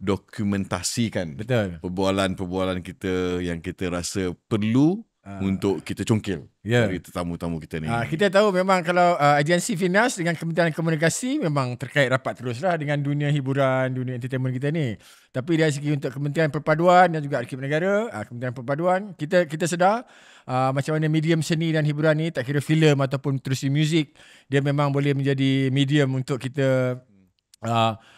dokumentasikan betul perbualan kita yang kita rasa perlu untuk kita congkil dari tetamu-tamu kita ni. Kita tahu memang kalau agensi Finas dengan Kementerian Komunikasi memang terkait rapat teruslah dengan dunia hiburan, dunia entertainment kita ni. Tapi dari segi untuk Kementerian Perpaduan dan juga Arkib Negara, Kementerian Perpaduan, kita sedar macam mana medium seni dan hiburan ni, tak kira filem ataupun terusi muzik, dia memang boleh menjadi medium untuk kita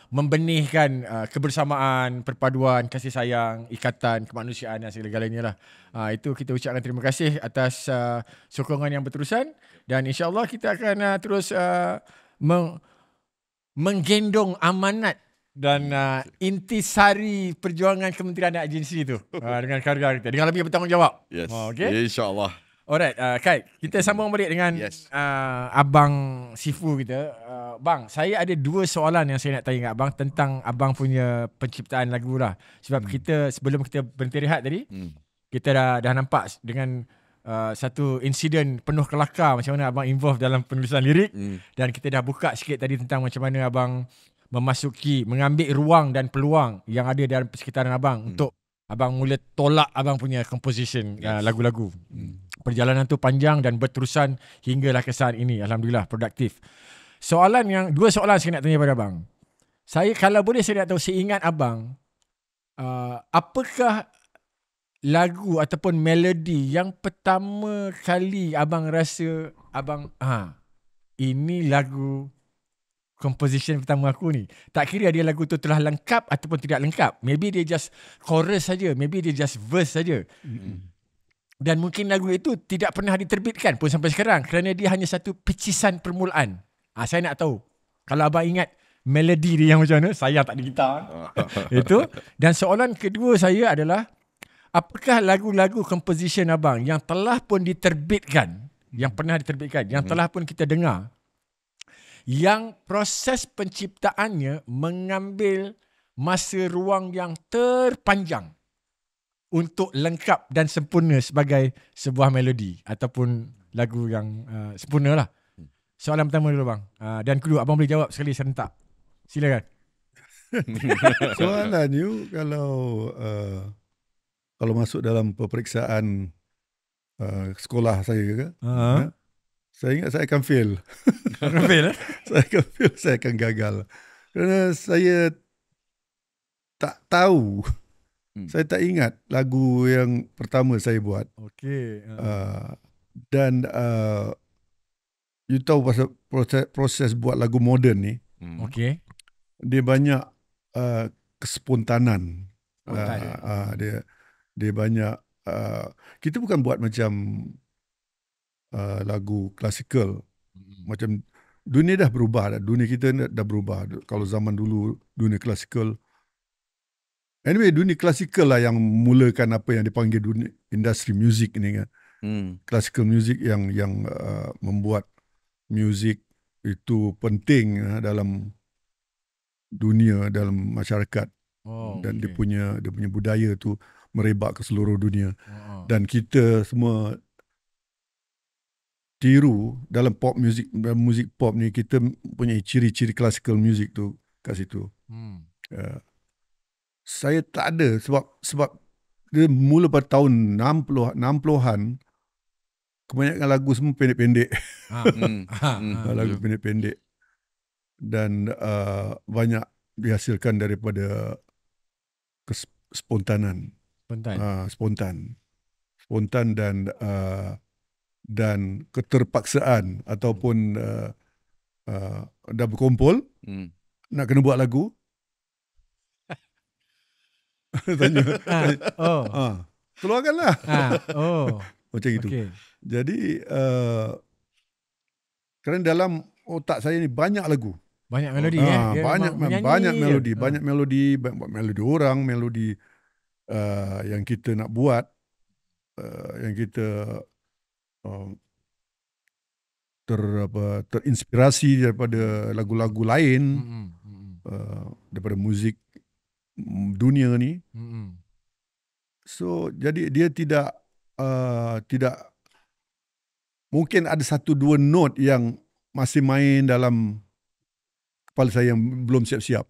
membenihkan kebersamaan, perpaduan, kasih sayang, ikatan, kemanusiaan dan segala-galanya lah. Itu kita ucapkan terima kasih atas sokongan yang berterusan, dan insyaAllah kita akan terus menggendong amanat dan intisari perjuangan kementerian dan agensi itu dengan karya kita, dengan lebih bertanggungjawab. Yes. Okay? InsyaAllah. Alright, Kai, kita sambung balik dengan Abang Sifu kita. Bang, saya ada 2 soalan yang saya nak tanya kat Abang tentang Abang punya penciptaan lagu lah. Sebab kita, sebelum kita berhenti rehat tadi, kita dah nampak dengan satu insiden penuh kelakar macam mana Abang involve dalam penulisan lirik. Dan kita dah buka sikit tadi tentang macam mana Abang mengambil ruang dan peluang yang ada dalam persekitaran Abang untuk Abang mula tolak Abang punya composition lagu-lagu. Perjalanan tu panjang dan berterusan hinggalah ke saat ini. Alhamdulillah, produktif. 2 soalan saya nak tanya pada Abang. Saya, kalau boleh, saya nak tahu, seingat Abang, apakah lagu ataupun melodi yang pertama kali Abang rasa Abang, ini lagu composition pertama aku ni. Tak kira dia lagu tu telah lengkap ataupun tidak lengkap. Maybe dia just chorus saja, maybe dia just verse saja. Dan mungkin lagu itu tidak pernah diterbitkan pun sampai sekarang kerana dia hanya satu pecisan permulaan. Saya nak tahu, kalau Abang ingat melodi dia yang macam mana, saya tak ada gitar. Itu. Dan soalan kedua saya adalah, apakah lagu-lagu composition Abang yang telah pun diterbitkan, yang pernah diterbitkan, yang telah pun kita dengar, yang proses penciptaannya mengambil masa ruang yang terpanjang untuk lengkap dan sempurna sebagai sebuah melodi ataupun lagu yang sempurna lah. Soalan pertama dulu Bang. Dan kedua, Abang boleh jawab sekali serentak. Silakan. Soalan you kalau masuk dalam peperiksaan sekolah saya ke, saya ingat saya akan fail. Saya akan gagal. Kerana saya tak tahu. Saya tak ingat lagu yang pertama saya buat. Okey. Dan you tahu pasal proses buat lagu moden ni. Okey. Dia banyak kespontanan. Dia banyak kita bukan buat macam lagu klasikal. Macam dunia dah berubah, dunia kita dah berubah. Kalau zaman dulu dunia klasikal, anyway, dunia klasikal lah yang mulakan apa yang dipanggil dunia industri muzik ni kan. Classical music yang membuat muzik itu penting dalam dunia, dalam masyarakat. Dan dia punya budaya tu merebak ke seluruh dunia. Dan kita semua tiru dalam pop music, dalam muzik pop ni kita punya ciri-ciri classical music tu kat situ. Saya tak ada sebab dia mula pada tahun 60-an, kebanyakan lagu semua pendek-pendek. Lagu pendek-pendek. Dan banyak dihasilkan daripada spontan dan keterpaksaan ataupun dah berkumpul nak kena buat lagu. Tanya. Keluarkanlah. Macam itu. Okay. Jadi kerana dalam otak saya ni banyak lagu. Banyak melodi banyak melodi orang, melodi yang kita nak buat, yang kita terinspirasi daripada lagu-lagu lain, daripada muzik dunia ni. So jadi dia tidak mungkin ada 1-2 note yang masih main dalam kepala saya yang belum siap-siap.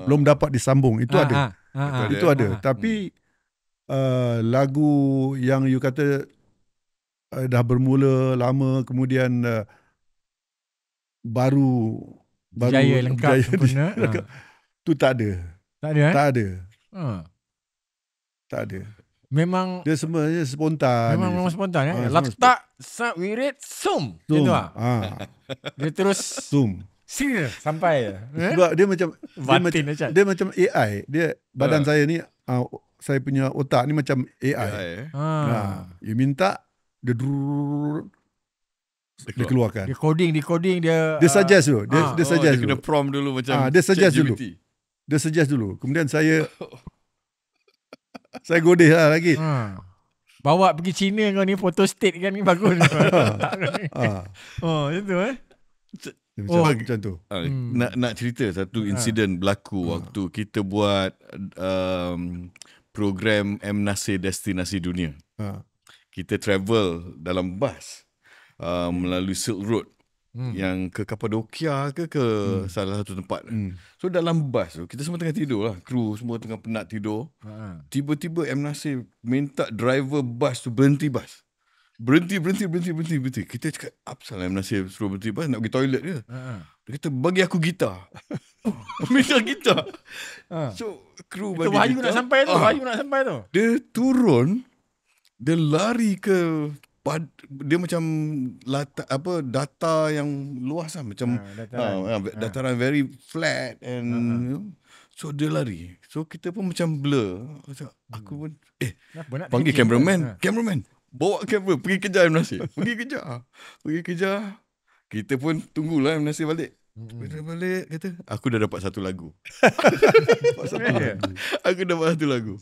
Belum dapat disambung. Itu ada. Itu ada. Tapi lagu yang you kata dah bermula lama, kemudian baru Jaya lengkap sempurna. Tu tak ada. Tak ada Tak ada. Tak ada. Memang dia sebenarnya spontan. Memang spontan letak wirid sum. Gitu dia terus sum. Sampai sebab dia macam dia macam AI. Dia badan saya ni saya punya otak ni macam AI. You minta dia keluarkan. Dia coding dia suggest dulu. Dia suggest dulu. Dia kena prompt dulu macam dia suggest dulu. Dia suggest dulu. Kemudian saya godeh lah lagi. Bawa pergi China kau ni, photo state kan ni bagus. Itu macam tu. Nak cerita satu insiden berlaku waktu kita buat program M. Nasir Destinasi Dunia. Kita travel dalam bas melalui Silk Road yang ke Kapadokia ke salah satu tempat. So dalam bas tu kita semua tengah tidur lah, kru semua tengah penat tidur. Tiba-tiba M. Nasir minta driver bas tu berhenti bas. Berhenti. Kita cakap, apasal M. Nasir suruh berhenti bas, nak pergi toilet ke? Dia kata, bagi aku gitar. Minta gitar. So kru bagi Wahyu gitar. Wahyu nak sampai tu. Dia turun, dia lari ke dia macam data yang luas lah, macam dataran very flat and so dia lari. So kita pun macam blur. Aku pun panggil cameraman bawa kamera pergi kejar M. Nasir. Pergi kejar. Kita pun tunggulah M. Nasir balik. Balik kata, aku dah dapat satu lagu. Aku dapat satu lagu.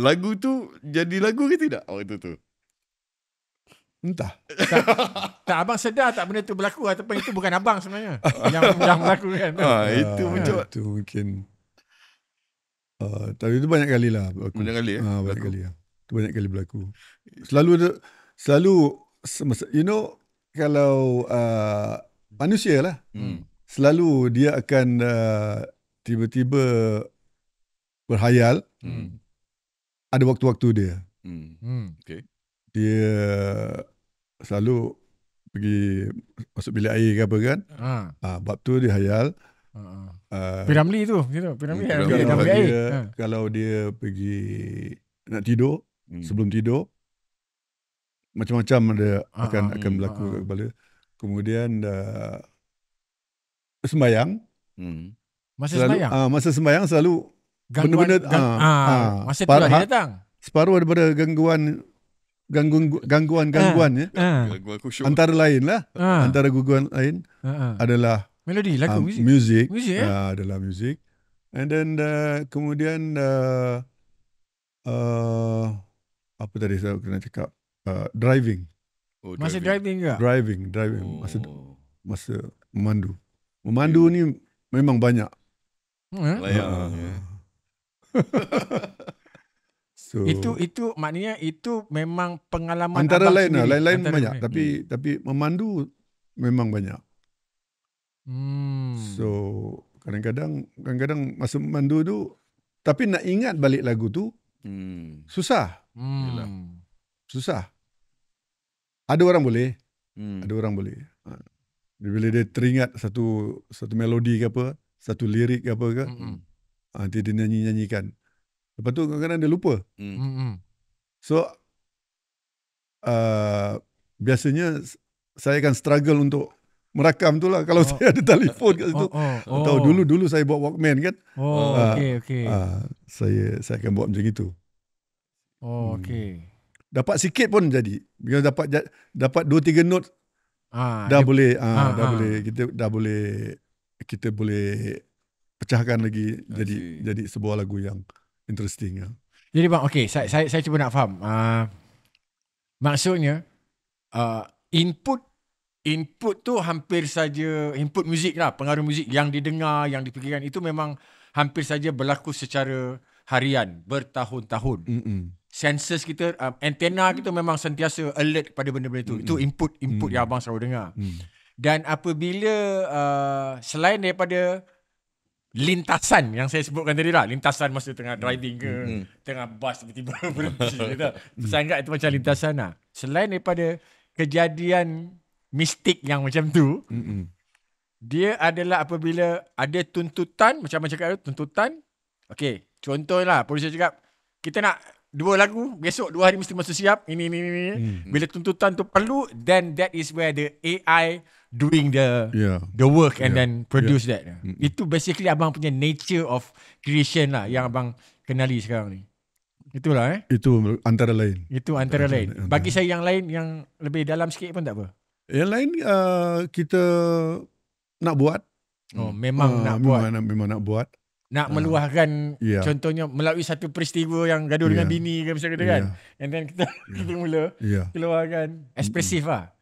Lagu tu jadi lagu ke tidak waktu tu? Entah. Tak abang sedar tak benda tu berlaku ataupun itu bukan abang sebenarnya yang berlaku kan. Itu macam itu mungkin tapi itu banyak kali lah berlaku. Banyak kali banyak kali lah. Itu banyak kali berlaku. Selalu you know, kalau manusia lah selalu dia akan tiba-tiba berhayal. Ada waktu-waktu dia. Okay. Dia selalu pergi masuk bilik air ke apa kan. Bab tu dia hayal. Piramli tu gitu. Piramli air. Kalau dia pergi nak tidur, sebelum tidur macam-macam ada akan berlaku kat kepala. Kemudian sembahyang. Masa sembahyang selalu benda-benda masa tu lah dia datang. Separuh daripada gangguan antara lain lah. Antara gangguan lain adalah melodi, lagu, music. Adalah music. And then kemudian apa tadi saya kena cakap, driving. Masa driving ke? Driving. Masa memandu ni memang banyak. So, itu maknanya itu memang pengalaman antara lain sendiri. Lain banyak tapi memandu memang banyak. So kadang-kadang masa memandu tu, tapi nak ingat balik lagu tu susah. Susah. Ada orang boleh. Bila dia teringat satu melodi ke apa, satu lirik ke apa ke, dia nyanyikan. Lepas tu kadang-kadang dia lupa. So biasanya saya akan struggle untuk merakam tu lah. Kalau saya ada telefon kat situ. Tahu dulu saya buat Walkman kan. Okay. Saya akan buat macam itu. Okay. Dapat sikit pun jadi. Bila dapat 2-3 note dah boleh kita boleh pecahkan lagi jadi sebuah lagu yang interesting. Jadi bang, saya cuba nak faham. Maksudnya input tu hampir saja input muzik lah, pengaruh muzik yang didengar, yang dipikirkan itu memang hampir saja berlaku secara harian, bertahun-tahun. Senses kita, antena kita memang sentiasa alert pada benda-benda itu. Itu input yang abang selalu dengar. Dan apabila selain daripada lintasan yang saya sebutkan tadi lah. Lintasan masa tengah driving ke, tengah bus tiba-tiba berhenti gitu. Saya anggap itu macam lintasan lah. Selain daripada kejadian mistik yang macam tu, dia adalah apabila ada tuntutan, macam cakap tuntutan. Okay, contohlah producer cakap, kita nak 2 lagu, besok 2 hari mesti siap, ini. Bila tuntutan tu perlu, then that is where the AI doing the work and then produce that. Itu basically abang punya nature of creation lah yang abang kenali sekarang ni. Itulah Itu antara lain. Bagi saya yang lain yang lebih dalam sikit pun tak apa. Yang lain kita nak buat. Memang nak buat. Memang nak buat. Nak meluahkan, contohnya melalui satu peristiwa yang gaduh dengan bini ke misalnya kan. And then kita mula keluarkan ekspresif lah.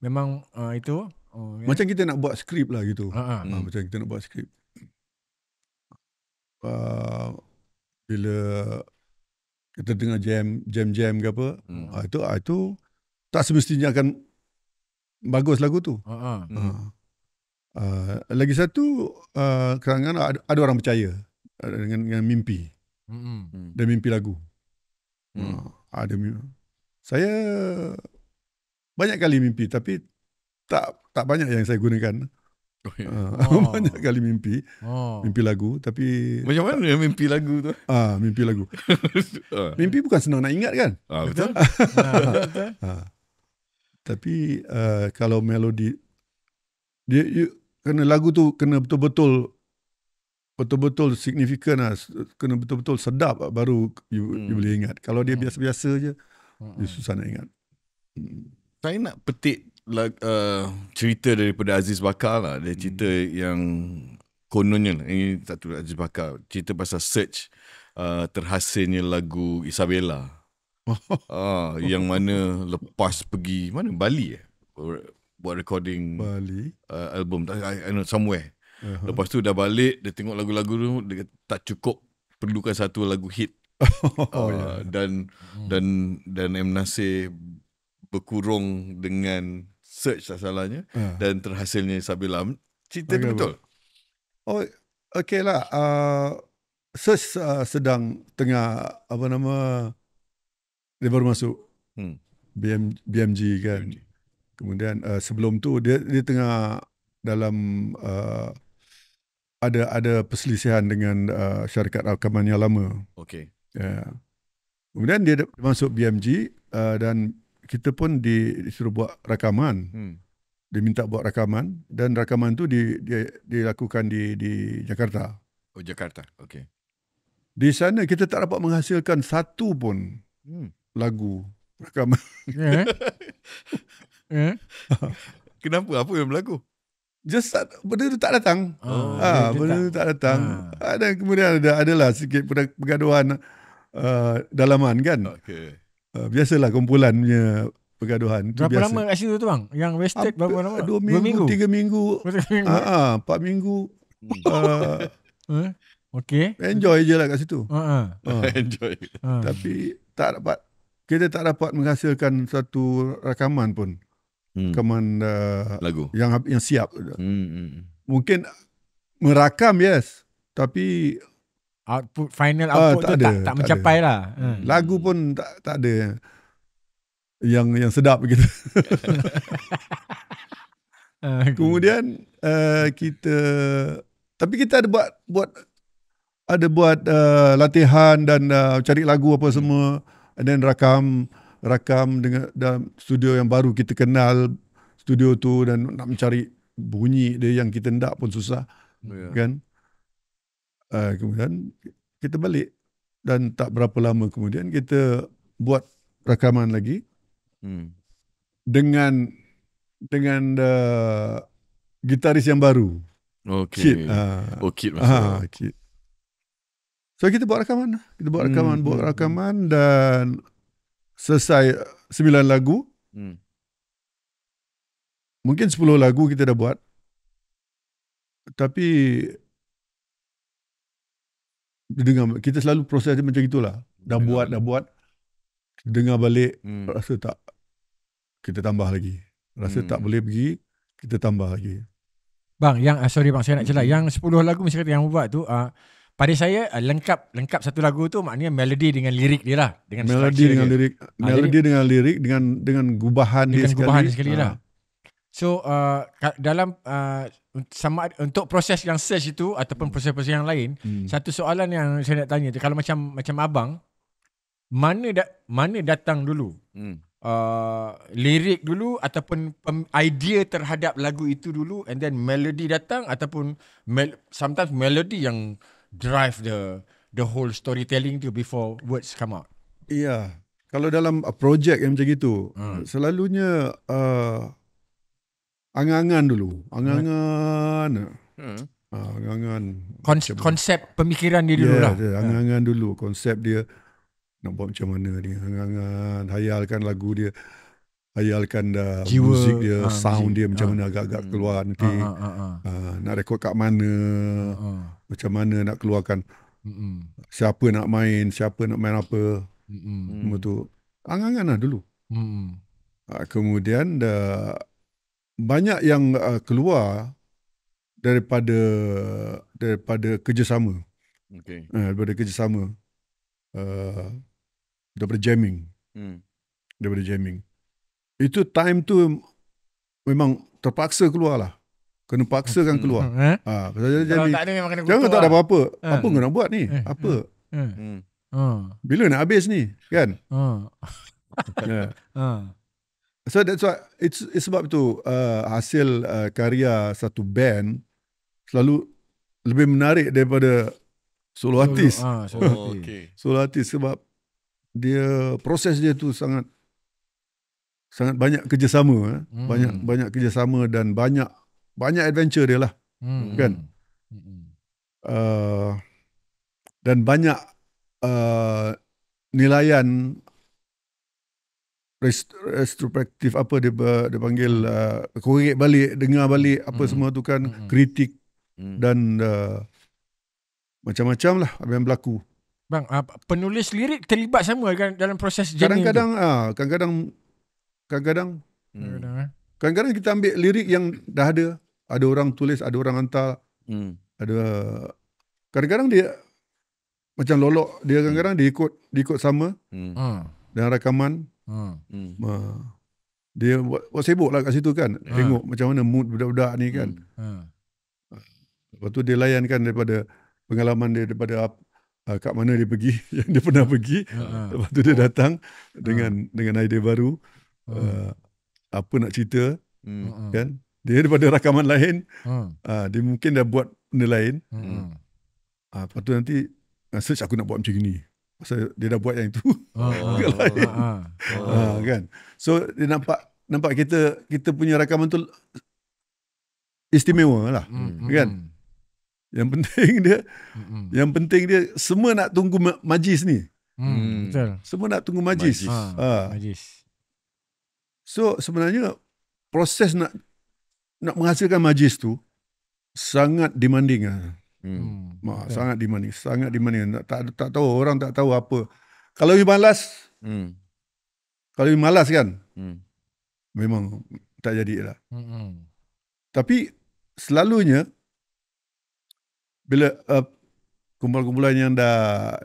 Memang itu. Macam kita nak buat skrip lah gitu. Macam kita nak buat skrip. Bila kita tengah jam ke apa, itu tak semestinya akan bagus lagu tu. Lagi satu, kadang-kadang ada orang percaya dengan mimpi. Dan mimpi lagu. Saya banyak kali mimpi, tapi tak banyak yang saya gunakan. Banyak kali mimpi lagu, tapi macam mana mimpi lagu tu? Mimpi lagu. Mimpi bukan senang nak ingat kan? Betul. Tapi kalau melodi, dia kena lagu tu kena betul-betul signifikan lah, kena betul-betul sedap baru you boleh ingat. Kalau dia biasa-biasa je, dia susah nak ingat. Saya nak petik cerita daripada Aziz Bakar lah. Dia cerita yang kononnya lah. Ini satu Aziz Bakar cerita pasal search terhasilnya lagu Isabella. Yang mana lepas pergi Bali buat recording Bali album, I know somewhere. Lepas tu dah balik, dia tengok lagu-lagu tu, dia tak cukup, perlukan satu lagu hit. Dan M. Nasir berkurung dengan search tak salahnya, dan terhasilnya Isabella. Cerita tu betul? Okay lah. Search sedang tengah dia baru masuk BMG kan. Kemudian sebelum tu dia tengah dalam ada perselisihan dengan syarikat rakaman yang lama. Okay. Kemudian dia masuk BMG dan kita pun disuruh buat rakaman. Dia minta buat rakaman, dan rakaman tu dilakukan di Jakarta. Jakarta. Okay. Di sana kita tak dapat menghasilkan satu pun lagu rakaman. Kenapa? Apa yang berlaku? Just benda tu tak datang. Benda tu tak datang. Dan kemudian adalah sikit pergaduhan dalaman kan. Okay. Biasalah kumpulan punya pergaduhan. Berapa lama kat situ tu bang? Yang Wasted berapa lama? 2 minggu, 3 minggu. 4 minggu. Okay. Enjoy je lah kat situ. Enjoy. Tapi kita tak dapat menghasilkan satu rakaman pun. Rakaman lagu yang siap. Mungkin merakam, yes, tapi final output tak mencapai lah. Lagu pun tak ada yang sedap begitu. Kemudian tapi kita ada buat latihan dan cari lagu apa semua, dan rakam dengan dalam studio yang baru kita kenal studio tu, dan nak mencari bunyi dia yang kita hendak pun susah. Kan. Kemudian kita balik, dan tak berapa lama kemudian kita buat rakaman lagi dengan gitaris yang baru. Okay. Kit maksudnya. Kit. So kita buat rakaman, dan selesai 9 lagu. Mungkin 10 lagu kita dah buat. Tapi kita selalu proses macam itulah. Dah buat. Dengar balik, rasa tak, kita tambah lagi. Rasa tak boleh pergi, kita tambah lagi. Bang, yang sorry bang, saya nak celah. Yang 10 lagu mesti kata yang buat tu, pada saya lengkap satu lagu tu maknanya melodi dengan lirik dia lah, dengan melodi dengan dia. Lirik, melodi dengan lirik dengan gubahan dia sekali lah. So dalam sama untuk proses yang search itu ataupun proses-proses yang lain, satu soalan yang saya nak tanya tu, kalau macam abang, mana datang dulu? Lirik dulu ataupun idea terhadap lagu itu dulu, and then melody datang, ataupun sometimes melody yang drive the whole storytelling tu before words come out. Iya, kalau dalam projek yang macam gitu, selalunya angan-angan dulu, angan-angan. Konsep pemikiran dia dulu lah. Angan-angan dulu, konsep dia nak buat macam mana ni, angan-angan, hayalkan lagu dia, hayalkan musik dia, sound dia macam mana agak-agak keluar nanti, nak rekod kat mana, macam mana nak keluarkan, siapa nak main apa, semua tu angan-angan lah dulu. Kemudian banyak yang keluar daripada kerjasama, daripada kerjasama, daripada jamming, itu time tu memang terpaksa keluar lah, kena paksakan keluar. Kalau tak ada memang kena jangan tak ada apa-apa. Apa kau nak buat ni? Apa? Bila nak habis ni? Kan? So that's why it's sebab tu hasil karya satu band selalu lebih menarik daripada solo artis. Solo artis sebab dia proses dia tu sangat banyak kerjasama, banyak kerjasama dan banyak adventure dia lah, kan? Dan banyak nilaian retrospektif, apa dia panggil, korek balik, dengar balik apa semua tu kan, kritik dan macam-macam lah apa yang berlaku. Bang, penulis lirik terlibat sama kan dalam proses jamming tu? Kadang-kadang kita ambil lirik yang dah ada orang tulis, ada orang hantar, ada kadang-kadang dia macam lolok, dia kadang-kadang dia ikut sama dengan rakaman. Dia buat sibuk lah kat situ kan, tengok macam mana mood budak-budak ni kan. Lepas tu dia layankan daripada pengalaman dia, daripada kat mana dia pergi, yang dia pernah pergi. Lepas tu dia datang dengan idea baru, apa nak cerita, kan. Dia daripada rakaman lain, dia mungkin dah buat benda lain. Lepas tu nanti search, aku nak buat macam ni, pasal dia dah buat yang itu. Kan. So dia nampak kita punya rakaman tu istimewa lah, kan. Yang penting dia semua nak tunggu majlis ni. Betul. Semua nak tunggu majlis. Majlis. So sebenarnya proses nak menghasilkan majlis tu sangat demanding lah. Sangat demanding. Tak tahu, orang tak tahu apa. Kalau you malas, kan, memang tak jadi lah. Tapi selalunya bila kumpulan-kumpulan yang dah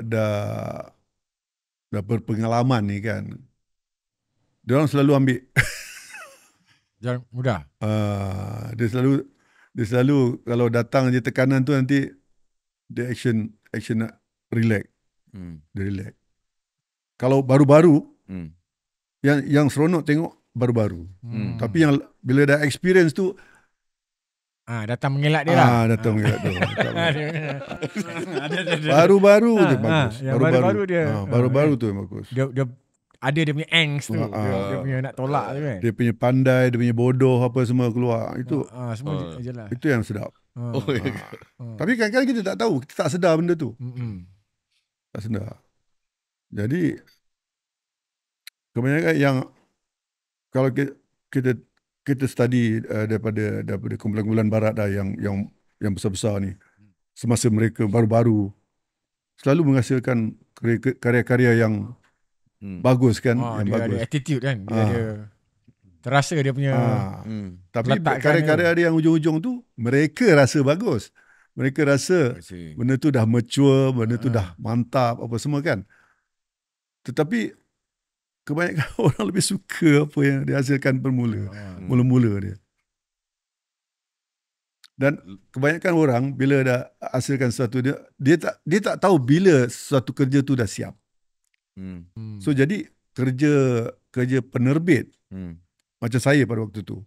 berpengalaman ni kan, dia orang selalu ambil jangan mudah. Dia selalu kalau datang je tekanan tu, nanti dia action nak relax. Dia relax. Kalau baru-baru, yang seronok tengok baru-baru. Tapi yang bila dah experience tu, datang mengelak dia lah. Datang mengelak dia. Baru-baru tu bagus. Baru-baru tu yang bagus. Dia ada dia punya angst tu. Dia punya nak tolak tu kan. Dia punya pandai, dia punya bodoh apa semua keluar. Itu semua jelas. Itu yang sedap. Tapi kadang-kadang kita tak tahu, kita tak sedar benda tu. Tak sedar. Jadi kebanyakan yang kalau kita study daripada kumpulan-kumpulan barat dah yang besar-besar ni, semasa mereka baru-baru selalu menghasilkan karya-karya yang bagus kan, yang dia bagus. Ada attitude kan, dia ada terasa dia punya tapi karya-karya dia yang ujung-ujung tu mereka rasa bagus. Mereka rasa benda tu dah mature, benda tu dah mantap apa semua kan. Tetapi kebanyakan orang lebih suka apa yang dihasilkan mula-mula dia. Dan kebanyakan orang bila dah hasilkan sesuatu dia tak tahu bila sesuatu kerja tu dah siap. So jadi kerja penerbit macam saya pada waktu tu.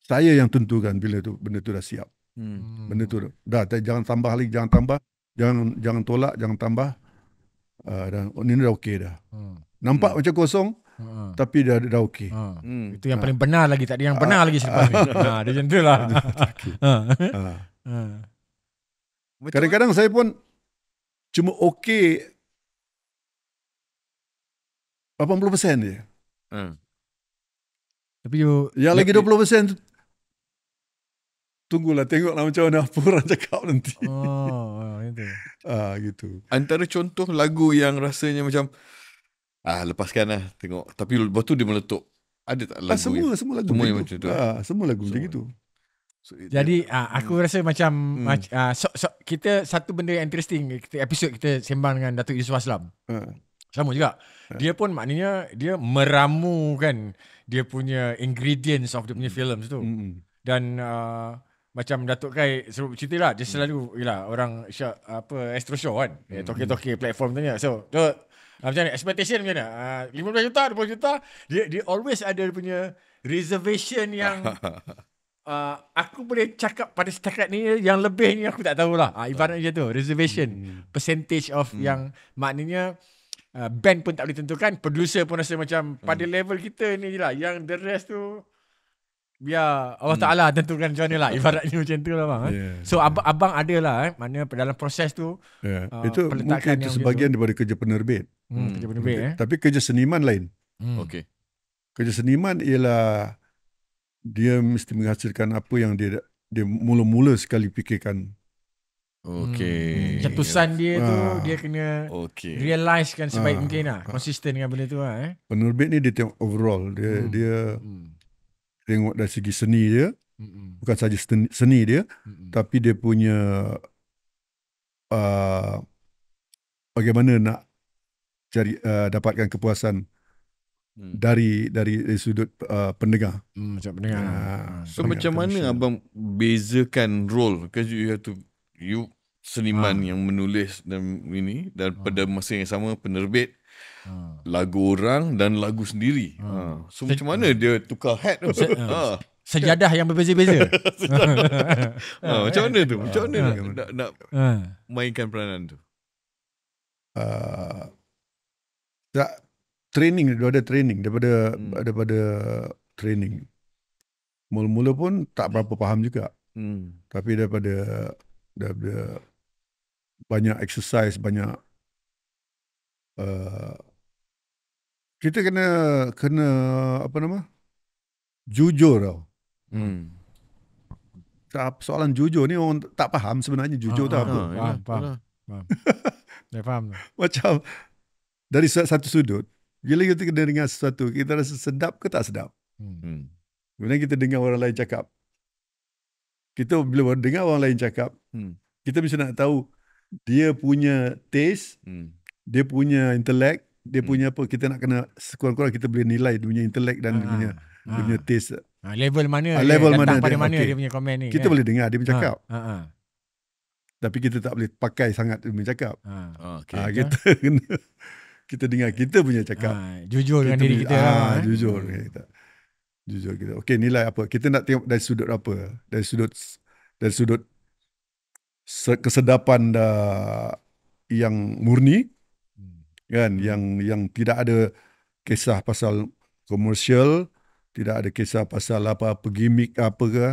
Saya yang tentukan bila benda tu dah siap. Benda tu dah jangan tambah lagi, jangan tolak, jangan tambah. Dan ini dah okey dah. Nampak macam kosong tapi dah okey. Itu yang paling benar lagi, tak ada yang benar lagi selepas ni. Dia macam tu lah. Kadang-kadang saya pun cuma okey 80% dia. Tapi yang lagi 20% tu tunggulah, tengoklah macam mana apa orang cakap nanti. Itu. Gitu. Antara contoh lagu yang rasanya macam lepaskan lah tengok, tapi lepas tu dia meletup. Ada tak lagu semua lagu semua macam tu. Semua lagu macam gitu. Jadi aku rasa macam kita satu benda yang interesting, episod kita sembang dengan Datuk Yusof Aslam. Sama juga. Dia pun maknanya dia meramukan dia punya ingredients of dia punya films tu. Dan macam Datuk Kai suruh cerita lah, dia selalu orang Astro Show kan, toke-toke platform tanya. So macam ni expectation macam mana, 15 juta 20 juta, dia always ada dia punya reservation yang aku boleh cakap pada setakat ni, yang lebih ni aku tak tahulah. Ibaratnya tu reservation percentage of yang maknanya band pun tak boleh tentukan, producer pun rasa macam pada level kita ni je lah, yang the rest tu biar Allah Ta'ala tentukan macam mana lah. Ibaratnya macam tu lah bang. So abang ada lah mana dalam proses tu. Itu mungkin itu sebahagian daripada kerja penerbit. Kerja penerbit. Tapi kerja seniman lain. Okay. Kerja seniman ialah dia mesti menghasilkan apa yang dia mula-mula sekali fikirkan. Cetusan dia tu dia kena realise kan sebaik mungkin lah. Konsisten dengan benda tu lah. Penerbit ni dia tengok overall. Dia tengok dari segi seni dia, bukan saja seni dia, tapi dia punya bagaimana nak cari dapatkan kepuasan dari sudut pendengar. Macam pendengar. So macam mana abang bezakan role? Because you seniman yang menulis dan ini, dan pada masa yang sama penerbit lagu orang dan lagu sendiri. So macam mana dia tukar hat tu? Sejadah yang berbeza-beza. Macam mana tu? Macam mana nak mainkan peranan tu? Training, ada training daripada training. Mula-mula pun tak berapa faham juga. Tapi daripada banyak exercise, banyak kita kena jujur tau. Soalan jujur ni orang tak faham sebenarnya jujur tu apa. Faham. Dia faham. Macam dari satu sudut, bila kita kena dengar sesuatu, kita rasa sedap ke tak sedap. Kemudian kita dengar orang lain cakap. Kita bila dengar orang lain cakap, kita mesti nak tahu dia punya taste, dia punya intelek, dia punya apa, kita nak kena sekurang-kurang kita boleh nilai dia punya intelek dan dia punya taste. Level mana pada mana dia punya komen ni. Kita boleh dengar dia punya cakap. Tapi kita tak boleh pakai sangat dia punya cakap. Kita dengar kita punya cakap. Jujur dengan diri kita. Jujur kita. Okey, nilai apa? Kita nak tengok dari sudut apa? Dari sudut kesedapan yang murni. Kan, yang tidak ada kisah pasal komersial, tidak ada kisah pasal apa-apa gimmick apa ke.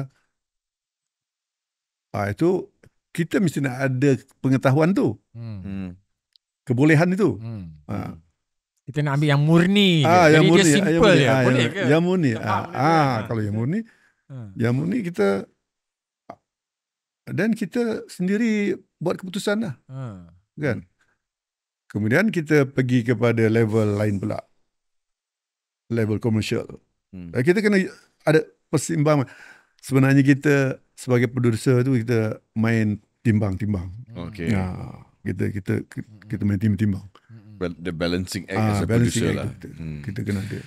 Itu kita mesti nak ada pengetahuan tu. Kebolehan itu. Kita nak ambil yang murni je. Jadi yang murni, dia simple je. Boleh ke? Yang murni. Kalau yang murni kita dan kita sendiri buat keputusan lah. Kan? Kemudian kita pergi kepada level lain pula. Level komersial. Kita kena ada persimbangan. Sebenarnya kita sebagai producer tu kita main timbang-timbang. Okay. Kita main timbang. The balancing act as a producer lah. Kita kena ada.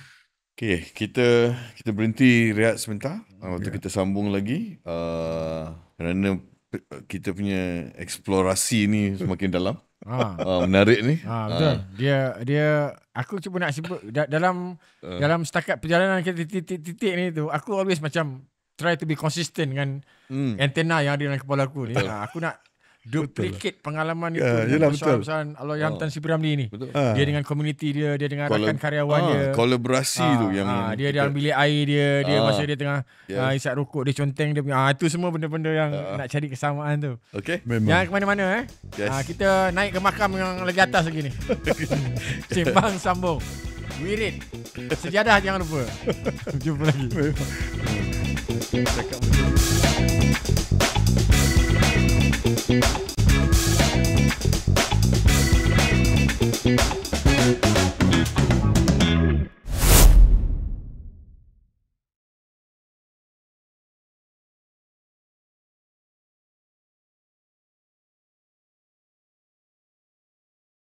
Okay, kita berhenti rehat sebentar. Waktu kita sambung lagi. Kerana kita punya eksplorasi ni semakin dalam. Menarik ni. Betul. Dia aku cuba nak sebut dalam setakat perjalanan kita titik ni tu, aku always macam try to be consistent dengan antena yang ada dalam kepala aku ni. Aku nak duplicate pengalaman itu dengan besar-besaran Allahyarham Tan Sri P. Ramlee ni. Dia dengan community dia dengan rakan karyawan dia. Kolaborasi tu yang dia dalam bilik air dia masa dia tengah isap rokok, dia conteng dia punya. Itu semua benda-benda yang nak cari kesamaan tu. Okay. Jangan ke mana-mana kita naik ke makam yang lagi atas lagi ni. Sembang sambung. Wirid. Sejadah jangan lupa. Jumpa lagi. Cakap